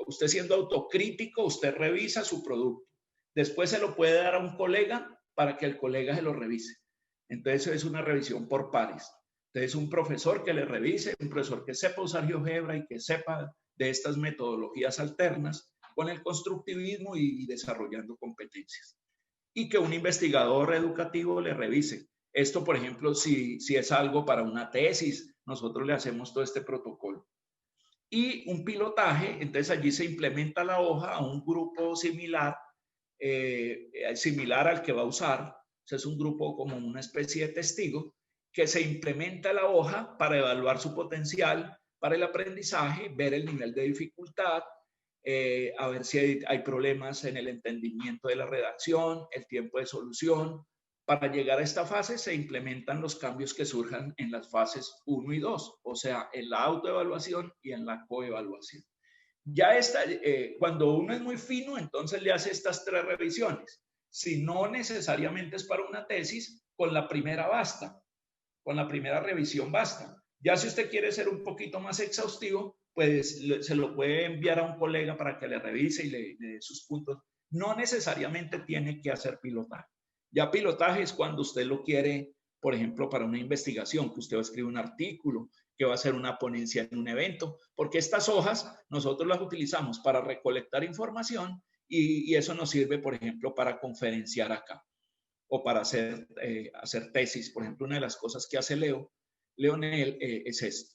usted siendo autocrítico, usted revisa su producto. Después se lo puede dar a un colega para que el colega se lo revise. Entonces, es una revisión por pares. Entonces, un profesor que le revise, un profesor que sepa usar GeoGebra y que sepa de estas metodologías alternas con el constructivismo y desarrollando competencias. Y que un investigador educativo le revise. Esto, por ejemplo, si es algo para una tesis, nosotros le hacemos todo este protocolo. Y un pilotaje, entonces allí se implementa la hoja a un grupo similar al que va a usar. O sea, es un grupo como una especie de testigo que se implementa la hoja para evaluar su potencial para el aprendizaje, ver el nivel de dificultad, a ver si hay problemas en el entendimiento de la redacción, el tiempo de solución. Para llegar a esta fase se implementan los cambios que surjan en las fases 1 y 2, o sea, en la autoevaluación y en la coevaluación. Ya está, cuando uno es muy fino, entonces le hace estas 3 revisiones. Si no necesariamente es para una tesis, con la primera basta, con la primera revisión basta. Ya si usted quiere ser un poquito más exhaustivo, pues se lo puede enviar a un colega para que le revise y le dé sus puntos. No necesariamente tiene que hacer pilotaje. Ya pilotaje es cuando usted lo quiere, por ejemplo, para una investigación, que usted va a escribir un artículo, que va a hacer una ponencia en un evento, porque estas hojas nosotros las utilizamos para recolectar información y eso nos sirve, por ejemplo, para conferenciar acá o para hacer tesis. Por ejemplo, una de las cosas que hace Leonel es esto.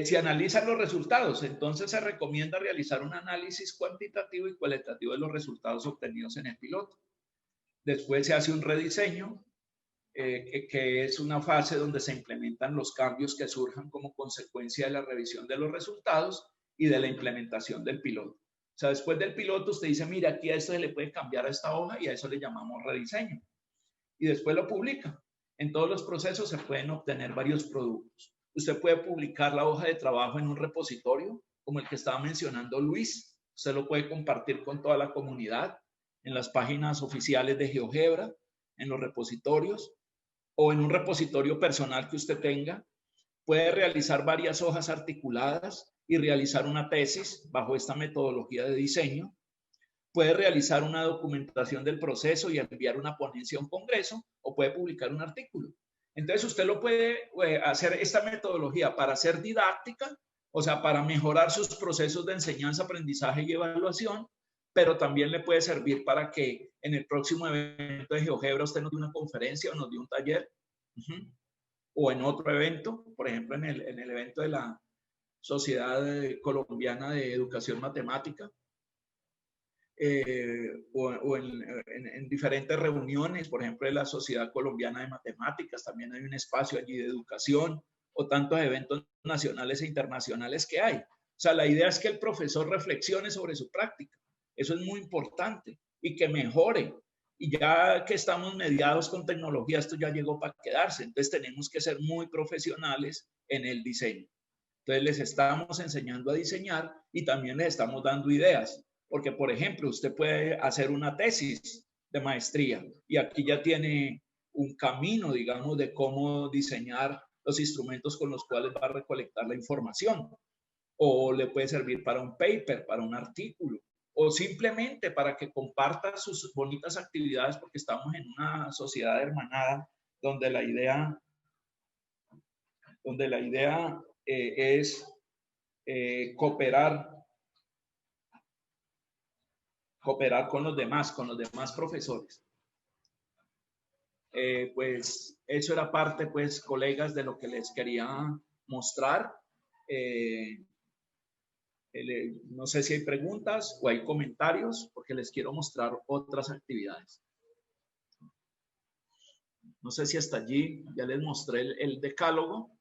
Si analizan los resultados, entonces se recomienda realizar un análisis cuantitativo y cualitativo de los resultados obtenidos en el piloto. Después se hace un rediseño, que es una fase donde se implementan los cambios que surjan como consecuencia de la revisión de los resultados y de la implementación del piloto. O sea, después del piloto usted dice, mira, aquí a esto se le puede cambiar a esta hoja y a eso le llamamos rediseño. Y después lo publica. En todos los procesos se pueden obtener varios productos. Usted puede publicar la hoja de trabajo en un repositorio, como el que estaba mencionando Luis. Usted lo puede compartir con toda la comunidad, en las páginas oficiales de GeoGebra, en los repositorios, o en un repositorio personal que usted tenga. Puede realizar varias hojas articuladas y realizar una tesis bajo esta metodología de diseño. Puede realizar una documentación del proceso y enviar una ponencia a un congreso, o puede publicar un artículo. Entonces usted lo puede hacer esta metodología para ser didáctica, o sea, para mejorar sus procesos de enseñanza, aprendizaje y evaluación, pero también le puede servir para que en el próximo evento de GeoGebra usted nos dé una conferencia o nos dé un taller, o en otro evento, por ejemplo, en el evento de la Sociedad Colombiana de Educación Matemática, o en diferentes reuniones, por ejemplo, de la Sociedad Colombiana de Matemáticas, también hay un espacio allí de educación, o tantos eventos nacionales e internacionales que hay. O sea, la idea es que el profesor reflexione sobre su práctica. Eso es muy importante, y que mejore. Y ya que estamos mediados con tecnología, esto ya llegó para quedarse. Entonces tenemos que ser muy profesionales en el diseño. Entonces les estamos enseñando a diseñar y también les estamos dando ideas. Porque, por ejemplo, usted puede hacer una tesis de maestría y aquí ya tiene un camino, digamos, de cómo diseñar los instrumentos con los cuales va a recolectar la información. O le puede servir para un paper, para un artículo, o simplemente para que comparta sus bonitas actividades, porque estamos en una sociedad hermanada donde la idea es cooperar con los demás profesores. Pues eso era parte, pues, colegas, de lo que les quería mostrar. No sé si hay preguntas o hay comentarios, porque les quiero mostrar otras actividades. No sé si hasta allí ya les mostré el decálogo.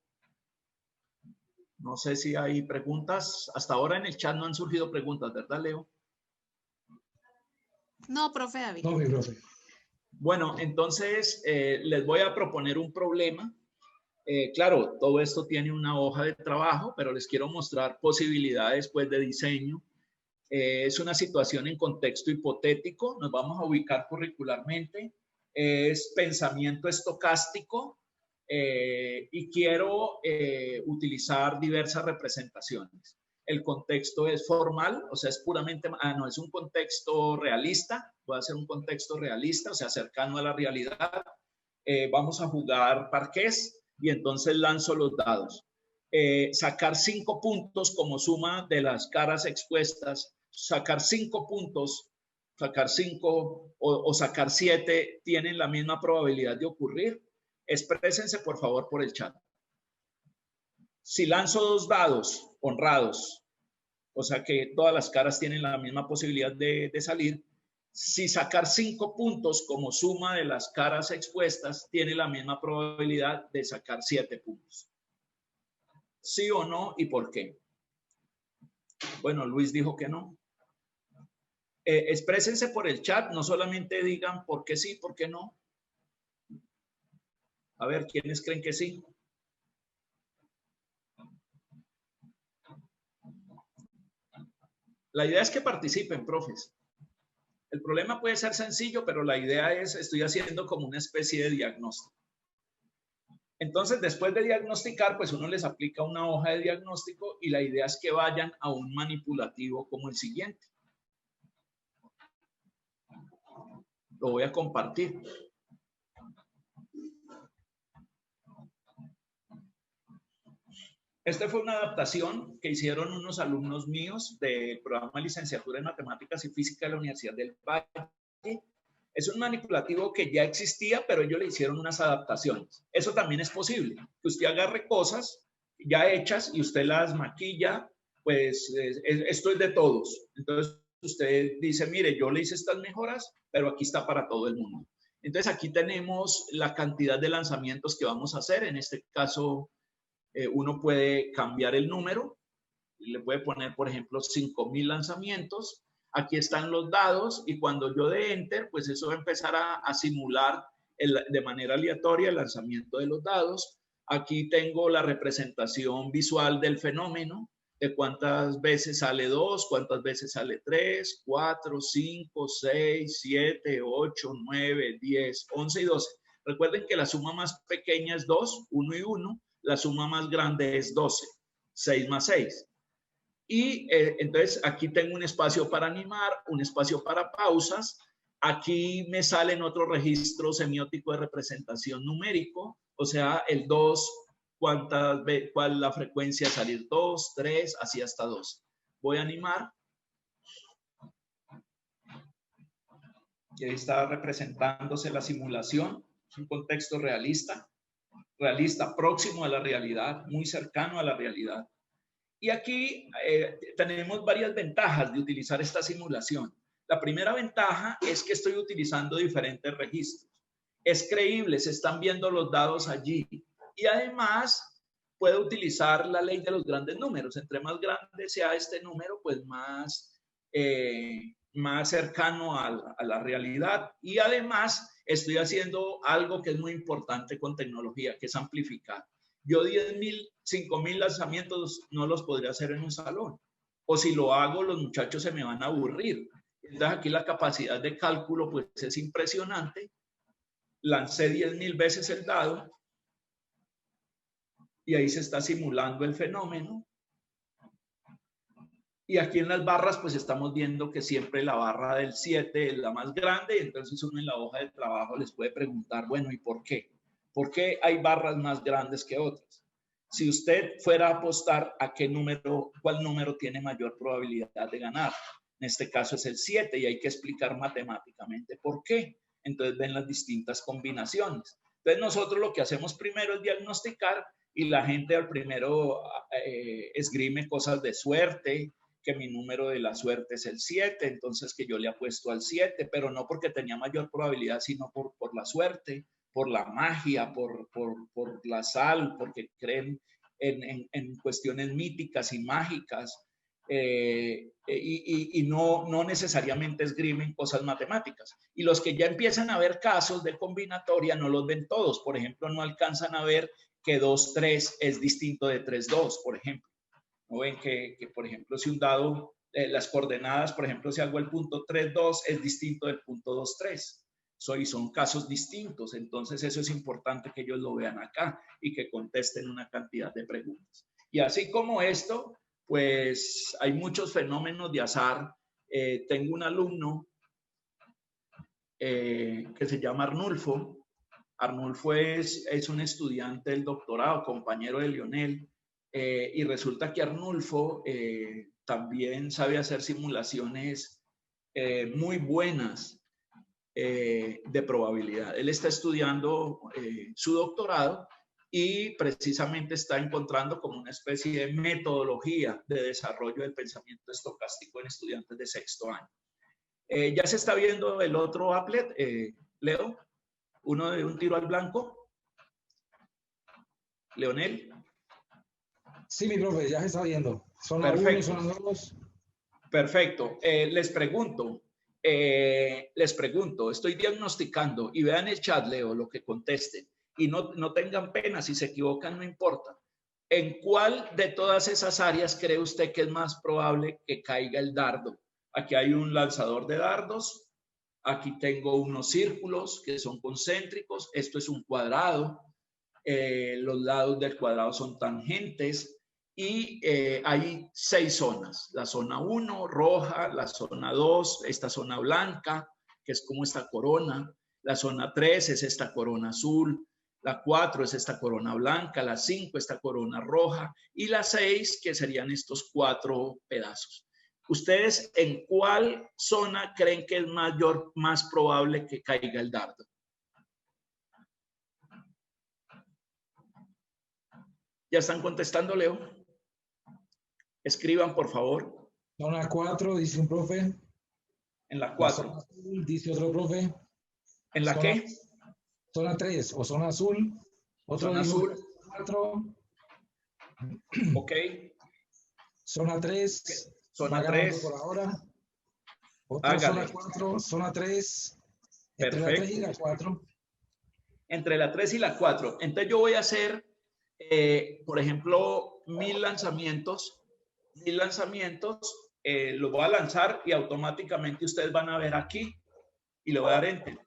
No sé si hay preguntas. Hasta ahora en el chat no han surgido preguntas, ¿verdad, Leo? No, profe David. No, mi profe. Bueno, entonces les voy a proponer un problema. Claro, todo esto tiene una hoja de trabajo, pero les quiero mostrar posibilidades, pues, de diseño. Es una situación en contexto hipotético, nos vamos a ubicar curricularmente. Es pensamiento estocástico y quiero utilizar diversas representaciones. El contexto es formal, o sea, es puramente, no, es un contexto realista. Voy a hacer un contexto realista, o sea, cercano a la realidad. Vamos a jugar parqués y entonces lanzo los dados. Sacar 5 puntos como suma de las caras expuestas, sacar 5 puntos, sacar 5 o sacar 7 tienen la misma probabilidad de ocurrir. Exprésense, por favor, por el chat. Si lanzo 2 dados honrados, o sea que todas las caras tienen la misma posibilidad de salir, si sacar 5 puntos como suma de las caras expuestas tiene la misma probabilidad de sacar 7 puntos. ¿Sí o no y por qué? Bueno, Luis dijo que no. Exprésense por el chat, no solamente digan por qué sí, por qué no. A ver, ¿quiénes creen que sí? La idea es que participen, profes. El problema puede ser sencillo, pero la idea es, estoy haciendo como una especie de diagnóstico. Entonces, después de diagnosticar, pues uno les aplica una hoja de diagnóstico y la idea es que vayan a un manipulativo como el siguiente. Lo voy a compartir. Esta fue una adaptación que hicieron unos alumnos míos del programa de licenciatura en Matemáticas y Física de la Universidad del Valle. Es un manipulativo que ya existía, pero ellos le hicieron unas adaptaciones. Eso también es posible, que usted agarre cosas ya hechas y usted las maquilla, pues esto es de todos. Entonces usted dice, mire, yo le hice estas mejoras, pero aquí está para todo el mundo. Entonces aquí tenemos la cantidad de lanzamientos que vamos a hacer. En este caso, uno puede cambiar el número, le puede poner, por ejemplo, 5.000 lanzamientos. Aquí están los dados y cuando yo dé Enter, pues eso va a empezar a simular de manera aleatoria el lanzamiento de los dados. Aquí tengo la representación visual del fenómeno, de cuántas veces sale 2, cuántas veces sale 3, 4, 5, 6, 7, 8, 9, 10, 11 y 12. Recuerden que la suma más pequeña es 2, 1 y 1. La suma más grande es 12, 6 más 6. Y entonces aquí tengo un espacio para animar, un espacio para pausas. Aquí me salen otro registro semiótico de representación numérico, o sea, el 2, cuál la frecuencia de salir 2, 3, así hasta 12. Voy a animar. Y ahí está representándose la simulación, es un contexto realista, próximo a la realidad, muy cercano a la realidad. Y aquí tenemos varias ventajas de utilizar esta simulación. La primera ventaja es que estoy utilizando diferentes registros. Es creíble, se están viendo los dados allí. Y además, puedo utilizar la ley de los grandes números. Entre más grande sea este número, pues más cercano a la realidad. Y además, estoy haciendo algo que es muy importante con tecnología, que es amplificar. Yo 10.000, 5.000 lanzamientos no los podría hacer en un salón. O si lo hago, los muchachos se me van a aburrir. Entonces aquí la capacidad de cálculo pues es impresionante. Lancé 10.000 veces el dado y ahí se está simulando el fenómeno. Y aquí en las barras pues estamos viendo que siempre la barra del 7 es la más grande. Entonces uno en la hoja de trabajo les puede preguntar, bueno, ¿y por qué? ¿Por qué hay barras más grandes que otras? Si usted fuera a apostar a cuál número tiene mayor probabilidad de ganar, en este caso es el 7 y hay que explicar matemáticamente por qué. Entonces ven las distintas combinaciones. Entonces nosotros lo que hacemos primero es diagnosticar y la gente al primero esgrime cosas de suerte, que mi número de la suerte es el 7, entonces que yo le apuesto al 7, pero no porque tenía mayor probabilidad, sino por la suerte, por la magia, por la sal, porque creen en cuestiones míticas y mágicas, y no necesariamente esgrimen cosas matemáticas. Y los que ya empiezan a ver casos de combinatoria no los ven todos. Por ejemplo, no alcanzan a ver que 2-3 es distinto de 3-2, por ejemplo. ¿No ven que, por ejemplo, si un dado, las coordenadas, por ejemplo, si hago el punto 3-2 es distinto del punto 2-3? Y son casos distintos, entonces eso es importante que ellos lo vean acá y que contesten una cantidad de preguntas. Y así como esto, pues hay muchos fenómenos de azar. Tengo un alumno que se llama Arnulfo. Arnulfo es un estudiante del doctorado, compañero de Lionel, y resulta que Arnulfo también sabe hacer simulaciones muy buenas de probabilidad. Él está estudiando su doctorado y precisamente está encontrando como una especie de metodología de desarrollo del pensamiento estocástico en estudiantes de sexto año. Ya se está viendo el otro applet, Leo, uno de un tiro al blanco. Leonel. Sí, mi profe, ya se está viendo. Son los 1 y son los 2. Perfecto. Les pregunto, estoy diagnosticando y vean el chat, Leo, lo que contesten. Y no tengan pena, si se equivocan no importa. ¿En cuál de todas esas áreas cree usted que es más probable que caiga el dardo? Aquí hay un lanzador de dardos. Aquí tengo unos círculos que son concéntricos. Esto es un cuadrado. Los lados del cuadrado son tangentes. Y hay 6 zonas. La zona 1, roja. La zona 2, esta zona blanca, que es como esta corona. La zona 3 es esta corona azul. La 4 es esta corona blanca. La 5, esta corona roja. Y la 6, que serían estos 4 pedazos. ¿Ustedes en cuál zona creen que es más probable que caiga el dardo? ¿Ya están contestando, Leo? Escriban, por favor. Zona 4, dice un profe. En la 4. Zona azul, dice otro profe. ¿En la qué? Zona 3 o zona azul. Otro zona azul. 4. Ok. Zona 3. Zona 3. Por ahora. Otra zona 4, zona 3. Entre la 3 y la 4. Entre la 3 y la 4. Entonces yo voy a hacer, por ejemplo, 1000 lanzamientos. 1000 lanzamientos. Los voy a lanzar y automáticamente ustedes van a ver aquí. Y le voy a dar enter.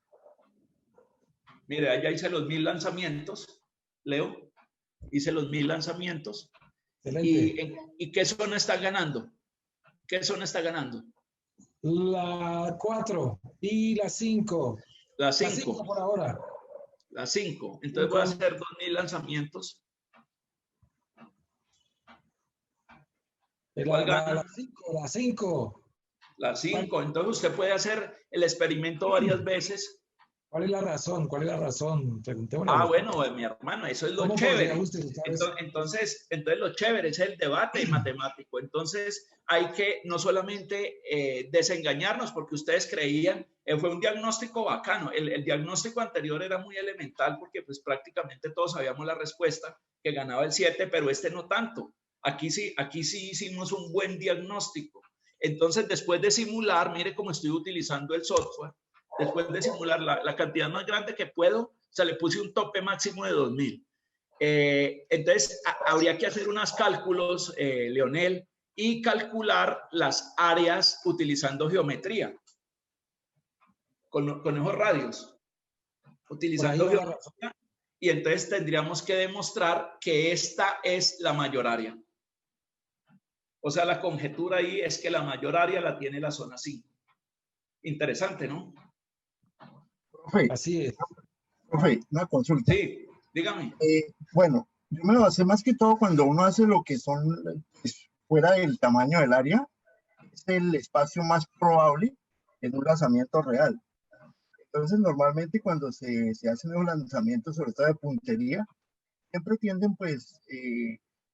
Mire, allá hice los 1000 lanzamientos. Leo, hice los 1000 lanzamientos. ¿Y qué zona está ganando? ¿Qué zona está ganando? La 4 y la 5. La 5 por ahora. La 5. Entonces voy a hacer 2000 lanzamientos. ¿Cuál gana? La 5. La 5. La 5. Entonces usted puede hacer el experimento varias veces. ¿Cuál es la razón? ¿Cuál es la razón? Preguntémosle. Bueno, mi hermano, eso es lo chévere. Entonces lo chévere es el debate matemático. Entonces hay que no solamente desengañarnos, porque ustedes creían, fue un diagnóstico bacano. El diagnóstico anterior era muy elemental porque pues prácticamente todos sabíamos la respuesta, que ganaba el 7, pero este no tanto. Aquí sí hicimos un buen diagnóstico. Entonces después de simular, mire cómo estoy utilizando el software. Después de simular la cantidad más grande que puedo, o sea, le puse un tope máximo de 2000. Entonces, habría que hacer unos cálculos, Leonel, y calcular las áreas utilizando geometría. Con esos radios. Utilizando geometría. Y entonces tendríamos que demostrar que esta es la mayor área. O sea, la conjetura ahí es que la mayor área la tiene la zona 5. Interesante, ¿no? Profe, así es. Profe, una consulta. Sí, dígame. Bueno, yo me lo hace más que todo cuando uno hace lo que son fuera del tamaño del área, es el espacio más probable en un lanzamiento real. Entonces, normalmente cuando se hacen los lanzamientos, sobre todo de puntería, siempre tienden pues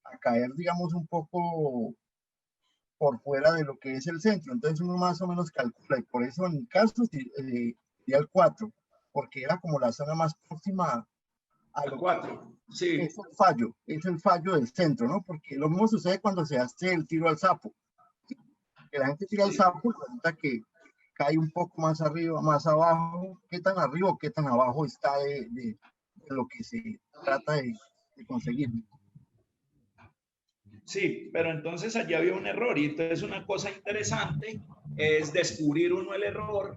a caer, digamos, un poco por fuera de lo que es el centro. Entonces uno más o menos calcula, y por eso en mi caso sería el 4, porque era como la zona más próxima a lo 4. Sí. Es el fallo del centro, ¿no? Porque lo mismo sucede cuando se hace el tiro al sapo. Que la gente tira al sapo y resulta que cae un poco más arriba, más abajo. ¿Qué tan arriba o qué tan abajo está de lo que se trata de conseguir? Sí, pero entonces allá había un error, y entonces una cosa interesante es descubrir uno el error.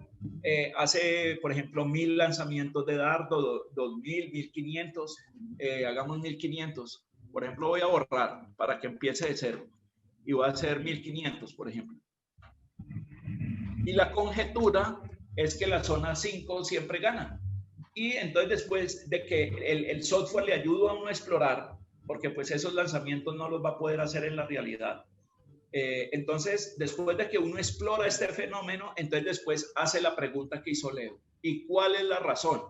Hace, por ejemplo, 1000 lanzamientos de dardo, 2000, 1500, hagamos 1500. Por ejemplo, voy a borrar para que empiece de cero y voy a hacer 1500, por ejemplo. Y la conjetura es que la zona 5 siempre gana. Y entonces después de que el software le ayuda a uno a explorar, porque pues esos lanzamientos no los va a poder hacer en la realidad. Entonces, después de que uno explora este fenómeno, entonces después hace la pregunta que hizo Leo. ¿Y cuál es la razón?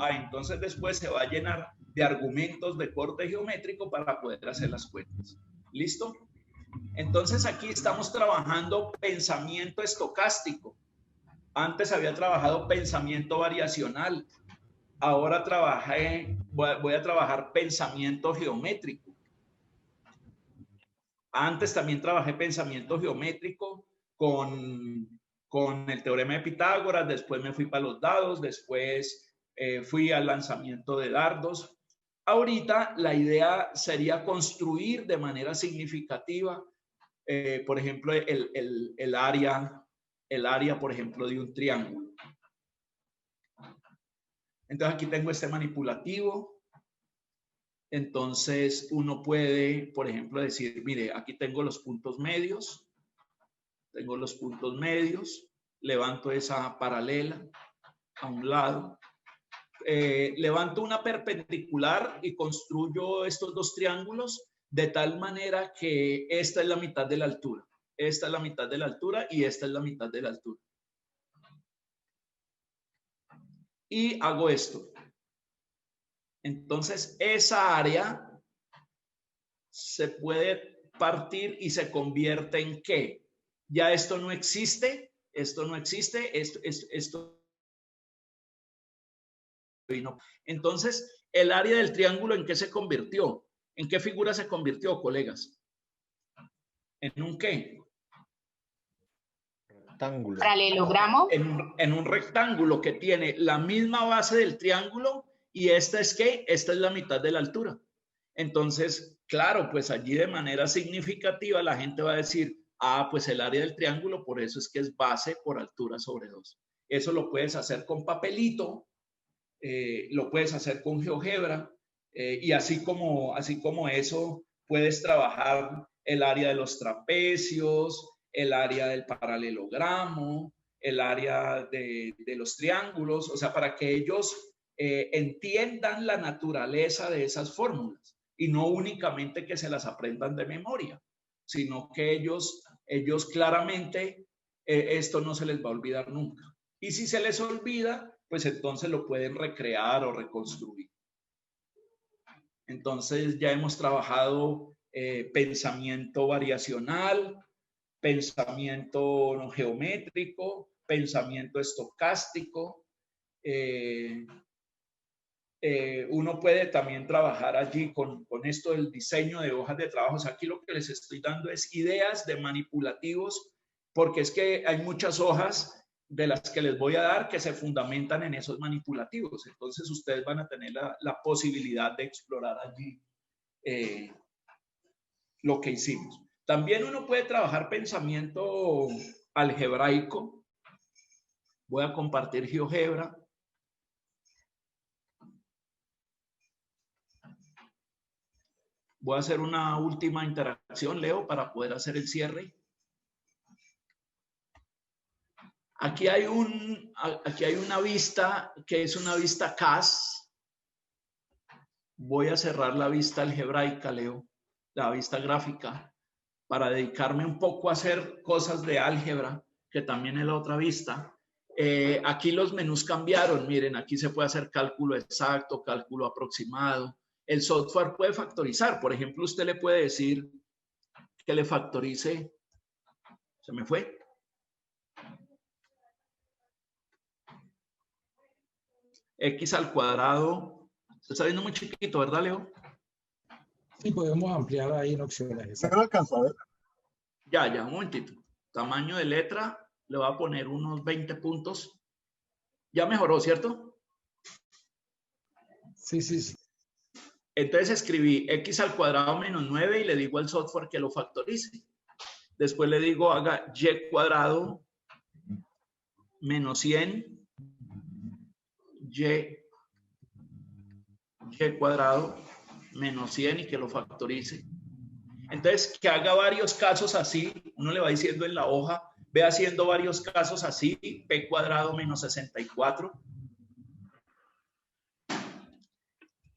Entonces después se va a llenar de argumentos de corte geométrico para poder hacer las cuentas. ¿Listo? Entonces aquí estamos trabajando pensamiento estocástico. Antes había trabajado pensamiento variacional. Ahora voy a trabajar pensamiento geométrico. Antes también trabajé pensamiento geométrico, con el teorema de Pitágoras, después me fui para los dados, después fui al lanzamiento de dardos. Ahorita la idea sería construir de manera significativa, por ejemplo, el área, por ejemplo, de un triángulo. Entonces aquí tengo este manipulativo. Entonces uno puede, por ejemplo, decir, mire, aquí tengo los puntos medios. Tengo los puntos medios. Levanto esa paralela a un lado. Levanto una perpendicular y construyo estos dos triángulos de tal manera que esta es la mitad de la altura. Esta es la mitad de la altura y esta es la mitad de la altura. Y hago esto. Entonces, esa área se puede partir y se convierte en ¿qué? Ya esto no existe, esto no existe, esto no. Entonces, el área del triángulo, ¿en qué se convirtió? ¿En qué figura se convirtió, colegas? ¿En un qué? Rectángulo. Paralelogramo. En un rectángulo que tiene la misma base del triángulo y esta es ¿qué? Esta es la mitad de la altura. Entonces, claro, pues allí de manera significativa la gente va a decir, ah, pues el área del triángulo, por eso es que es base por altura sobre 2. Eso lo puedes hacer con papelito, lo puedes hacer con GeoGebra, y así como eso, puedes trabajar el área de los trapecios, el área del paralelogramo, el área de los triángulos, o sea, para que ellos entiendan la naturaleza de esas fórmulas y no únicamente que se las aprendan de memoria, sino que ellos claramente esto no se les va a olvidar nunca. Y si se les olvida, pues entonces lo pueden recrear o reconstruir. Entonces ya hemos trabajado pensamiento variacional, pensamiento no geométrico, pensamiento estocástico. Uno puede también trabajar allí con esto del diseño de hojas de trabajo. O sea, aquí lo que les estoy dando es ideas de manipulativos, porque es que hay muchas hojas de las que les voy a dar que se fundamentan en esos manipulativos. Entonces ustedes van a tener la posibilidad de explorar allí lo que hicimos. También uno puede trabajar pensamiento algebraico. Voy a compartir GeoGebra. Voy a hacer una última interacción, Leo, para poder hacer el cierre. Aquí hay una vista que es una vista CAS. Voy a cerrar la vista algebraica, Leo, la vista gráfica, para dedicarme un poco a hacer cosas de álgebra, que también es la otra vista. Aquí los menús cambiaron. Miren, aquí se puede hacer cálculo exacto, cálculo aproximado. El software puede factorizar. Por ejemplo, usted le puede decir que le factorice. ¿Se me fue? X al cuadrado. Se está viendo muy chiquito, ¿verdad, Leo? Sí, podemos ampliar ahí en opciones. ¿Se lo alcanza a ver? Ya, un momentito. Tamaño de letra, le voy a poner unos 20 puntos. Ya mejoró, ¿cierto? Sí. Entonces escribí X al cuadrado menos 9 y le digo al software que lo factorice. Después le digo haga Y cuadrado menos 100. Y cuadrado menos 100 y que lo factorice. Entonces, que haga varios casos así, uno le va diciendo en la hoja, ve haciendo varios casos así, P cuadrado menos 64.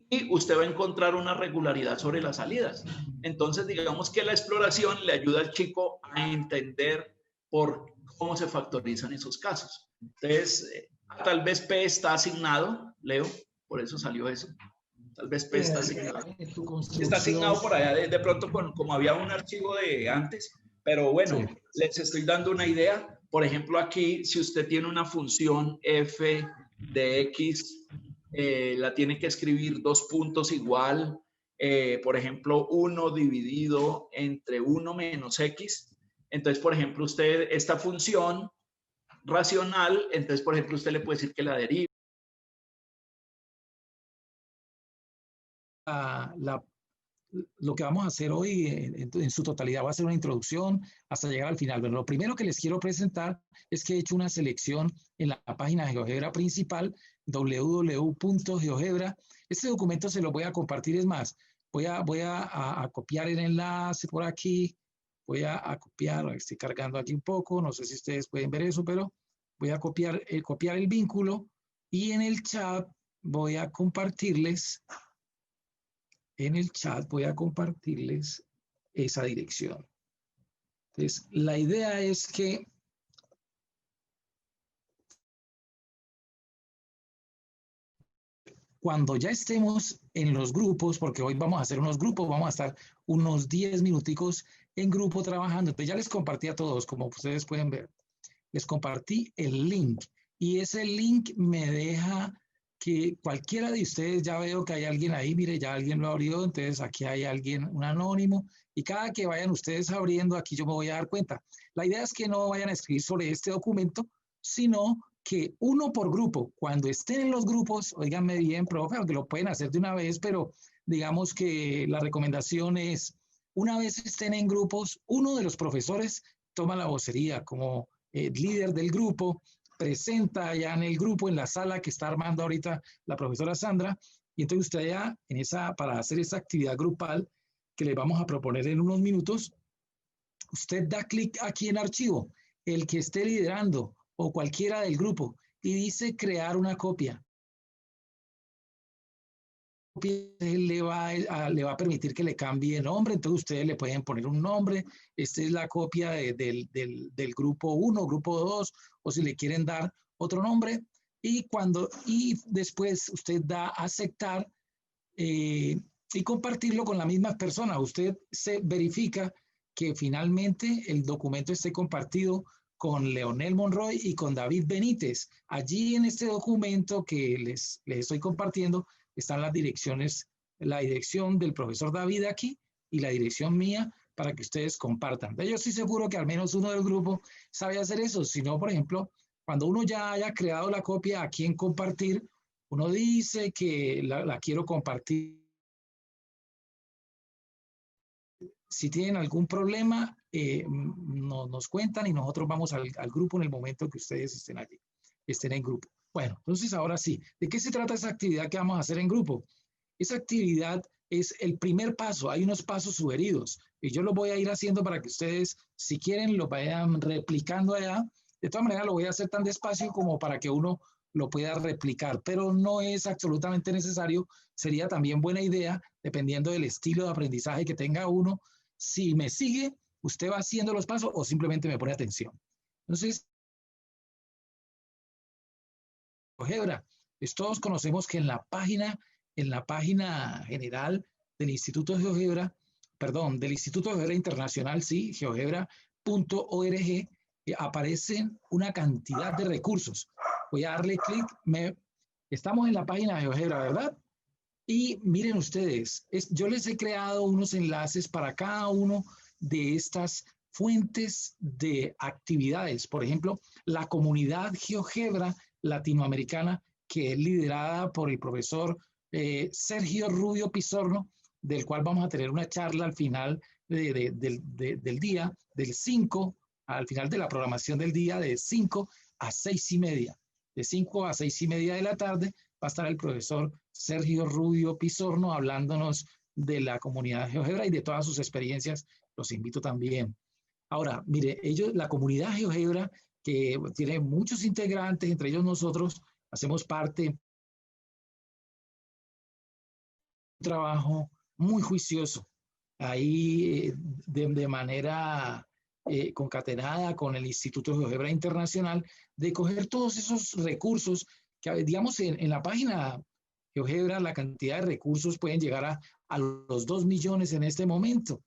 Y usted va a encontrar una regularidad sobre las salidas. Entonces, digamos que la exploración le ayuda al chico a entender por cómo se factorizan esos casos. Entonces, tal vez P está asignado, Leo, por eso salió eso. Tal vez P está asignado. Está asignado por allá de pronto como había un archivo de antes, pero bueno, sí. Les estoy dando una idea. Por ejemplo, aquí, si usted tiene una función f de x, la tiene que escribir 2 puntos igual, por ejemplo, 1 dividido entre 1 menos x. Entonces, por ejemplo, usted, esta función racional, entonces, por ejemplo, usted le puede decir que la deriva. Lo que vamos a hacer hoy en su totalidad va a ser una introducción hasta llegar al final. Pero lo primero que les quiero presentar es que he hecho una selección en la página de GeoGebra principal, www.geogebra. Este documento se lo voy a compartir, es más, voy a copiar el enlace por aquí, voy a copiar, estoy cargando aquí un poco, no sé si ustedes pueden ver eso, pero voy a copiar el vínculo y en el chat voy a compartirles esa dirección. Entonces, la idea es que cuando ya estemos en los grupos, porque hoy vamos a hacer unos grupos, vamos a estar unos 10 minuticos en grupo trabajando. Entonces ya les compartí a todos, como ustedes pueden ver, les compartí el link y ese link me deja que cualquiera de ustedes, ya veo que hay alguien ahí, mire, ya alguien lo abrió, entonces aquí hay alguien, un anónimo, y cada que vayan ustedes abriendo, aquí yo me voy a dar cuenta. La idea es que no vayan a escribir sobre este documento, sino que uno por grupo, cuando estén en los grupos, óiganme bien, profe, aunque lo pueden hacer de una vez, pero digamos que la recomendación es, una vez estén en grupos, uno de los profesores toma la vocería como líder del grupo, presenta allá en el grupo, en la sala que está armando ahorita la profesora Sandra, y entonces usted ya para hacer esa actividad grupal que le vamos a proponer en unos minutos, usted da clic aquí en archivo, el que esté liderando o cualquiera del grupo, y dice crear una copia. Le va a permitir que le cambie nombre, entonces ustedes le pueden poner un nombre, esta es la copia del grupo 1, grupo 2, o si le quieren dar otro nombre, y después usted da aceptar y compartirlo con la misma persona. Usted se verifica que finalmente el documento esté compartido con Leonel Monroy y con David Benítez. Allí en este documento que les estoy compartiendo están las direcciones, la dirección del profesor David aquí y la dirección mía para que ustedes compartan. Yo estoy seguro que al menos uno del grupo sabe hacer eso. Si no, por ejemplo, cuando uno ya haya creado la copia aquí en compartir, uno dice que la quiero compartir. Si tienen algún problema, nos cuentan y nosotros vamos al grupo en el momento que ustedes estén allí, estén en grupo. Bueno, entonces ahora sí, ¿de qué se trata esa actividad que vamos a hacer en grupo? Esa actividad es el primer paso, hay unos pasos sugeridos y yo los voy a ir haciendo para que ustedes, si quieren, lo vayan replicando allá. De todas maneras, lo voy a hacer tan despacio como para que uno lo pueda replicar, pero no es absolutamente necesario. Sería también buena idea, dependiendo del estilo de aprendizaje que tenga uno. Si me sigue, usted va haciendo los pasos o simplemente me pone atención. Entonces, GeoGebra, pues todos conocemos que en la página general del Instituto GeoGebra, perdón, del Instituto GeoGebra Internacional, sí, geogebra.org, aparecen una cantidad de recursos. Voy a darle clic, estamos en la página de GeoGebra, ¿verdad? Y miren ustedes, yo les he creado unos enlaces para cada uno de estas fuentes de actividades. Por ejemplo, la comunidad GeoGebra latinoamericana, que es liderada por el profesor Sergio Rubio Pizorno, del cual vamos a tener una charla al final del día, del 5, al final de la programación del día, de 5 a 6:30. De 5 a 6:30 de la tarde va a estar el profesor Sergio Rubio Pizorno hablándonos de la comunidad GeoGebra y de todas sus experiencias. Los invito también. Ahora, mire, la comunidad GeoGebra, que tiene muchos integrantes, entre ellos nosotros, hacemos parte de un trabajo muy juicioso, ahí de manera concatenada con el Instituto GeoGebra Internacional, de coger todos esos recursos que, digamos, en la página GeoGebra, la cantidad de recursos pueden llegar a los 2 millones en este momento.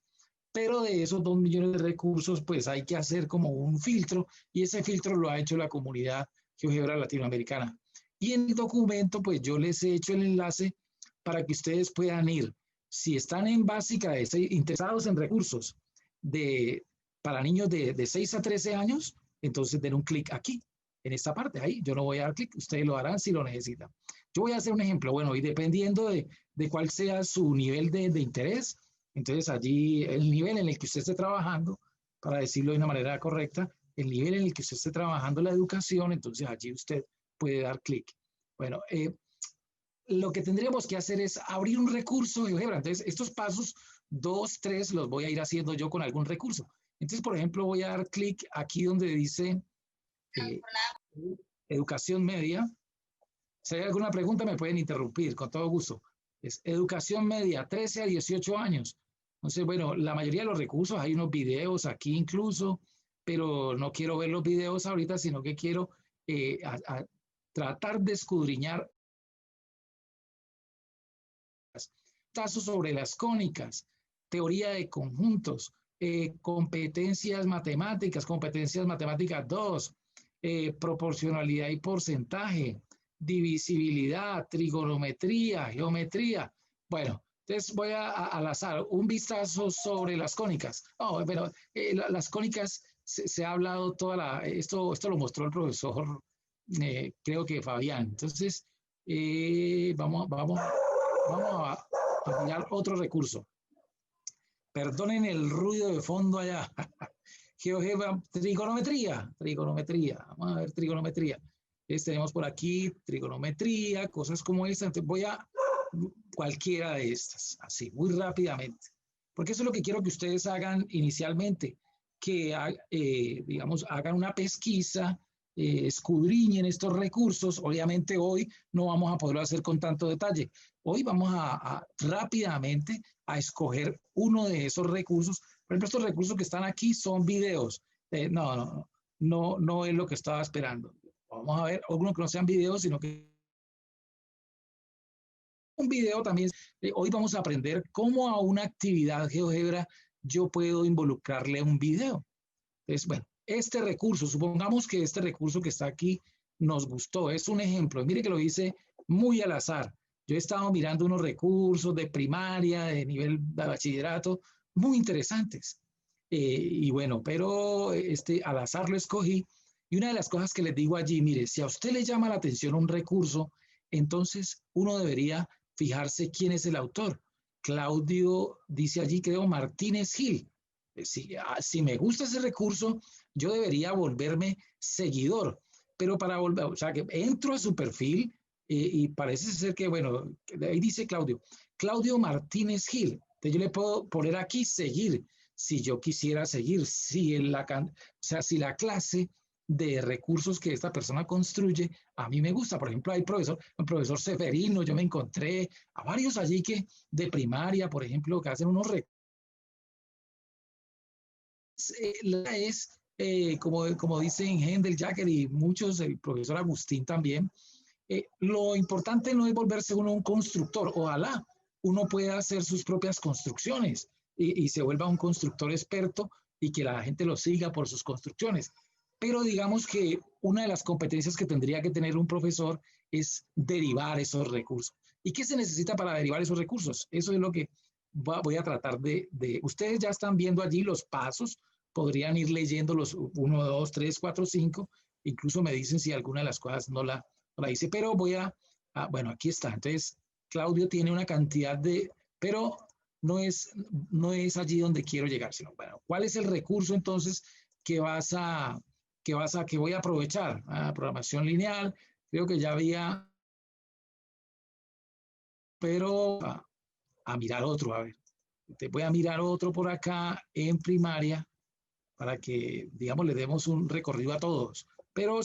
Pero de esos 2 millones de recursos, pues hay que hacer como un filtro, y ese filtro lo ha hecho la comunidad GeoGebra latinoamericana. Y en el documento, pues yo les he hecho el enlace para que ustedes puedan ir. Si están en básica, interesados en recursos de para niños de 6 a 13 años, entonces den un clic aquí, en esta parte, ahí. Yo no voy a dar clic, ustedes lo harán si lo necesitan. Yo voy a hacer un ejemplo, bueno, y dependiendo de cuál sea su nivel de interés, entonces allí el nivel en el que usted esté trabajando, para decirlo de una manera correcta, el nivel en el que usted esté trabajando la educación, entonces allí usted puede dar clic. Bueno, lo que tendríamos que hacer es abrir un recurso de GeoGebra. Entonces, estos pasos 2, 3 los voy a ir haciendo yo con algún recurso. Entonces, por ejemplo, voy a dar clic aquí donde dice educación media. Si hay alguna pregunta, me pueden interrumpir, con todo gusto. Es educación media, 13 a 18 años. Entonces, bueno, la mayoría de los recursos, hay unos videos aquí incluso, pero no quiero ver los videos ahorita, sino que quiero tratar de escudriñar casos sobre las cónicas, teoría de conjuntos, competencias matemáticas 2, proporcionalidad y porcentaje, divisibilidad, trigonometría, geometría. Bueno, entonces voy al azar, un vistazo sobre las cónicas. Oh, pero las cónicas se ha hablado esto lo mostró el profesor, creo que Fabián. Entonces, vamos a mirar otro recurso. Perdonen el ruido de fondo allá. GeoGebra, trigonometría. Vamos a ver trigonometría. Entonces tenemos por aquí trigonometría, cosas como esta. Entonces voy a cualquiera de estas, así, muy rápidamente. Porque eso es lo que quiero que ustedes hagan inicialmente, que digamos, hagan una pesquisa, escudriñen estos recursos. Obviamente hoy no vamos a poderlo hacer con tanto detalle. Hoy vamos a rápidamente a escoger uno de esos recursos. Por ejemplo, estos recursos que están aquí son videos. No es lo que estaba esperando. Vamos a ver algunos que no sean videos, sino que un video también. Hoy vamos a aprender cómo a una actividad GeoGebra yo puedo involucrarle un video. Entonces, bueno, este recurso, supongamos que este recurso que está aquí nos gustó. Es un ejemplo. Mire que lo hice muy al azar. Yo he estado mirando unos recursos de primaria, de nivel de bachillerato, muy interesantes. Y bueno, pero al azar lo escogí. Y una de las cosas que les digo allí, mire, si a usted le llama la atención un recurso, entonces uno debería fijarse quién es el autor. Claudio dice allí, creo, Martínez Gil. Si me gusta ese recurso, yo debería volverme seguidor. Pero para volver, o sea, que entro a su perfil y parece ser que, bueno, ahí dice Claudio Martínez Gil. Entonces yo le puedo poner aquí seguir, si yo quisiera seguir, si la clase de recursos que esta persona construye a mí me gusta. Por ejemplo, hay un profesor Seferino, yo me encontré a varios allí que de primaria, por ejemplo, que hacen unos recursos. Como dicen Hendel, Jacker y muchos, el profesor Agustín también, lo importante no es volverse uno un constructor. Ojalá uno pueda hacer sus propias construcciones y se vuelva un constructor experto y que la gente lo siga por sus construcciones. Pero digamos que una de las competencias que tendría que tener un profesor es derivar esos recursos. ¿Y qué se necesita para derivar esos recursos? Eso es lo que voy a tratar de... Ustedes ya están viendo allí los pasos, podrían ir leyendo los 1, 2, 3, 4, 5, incluso me dicen si alguna de las cosas no la hice, pero bueno, aquí está. Entonces, Claudio tiene una cantidad pero no es allí donde quiero llegar, sino, bueno, ¿cuál es el recurso entonces que voy a aprovechar? Programación lineal, creo que ya había, pero a mirar otro, a ver. Te voy a mirar otro por acá en primaria para que, digamos, le demos un recorrido a todos. Pero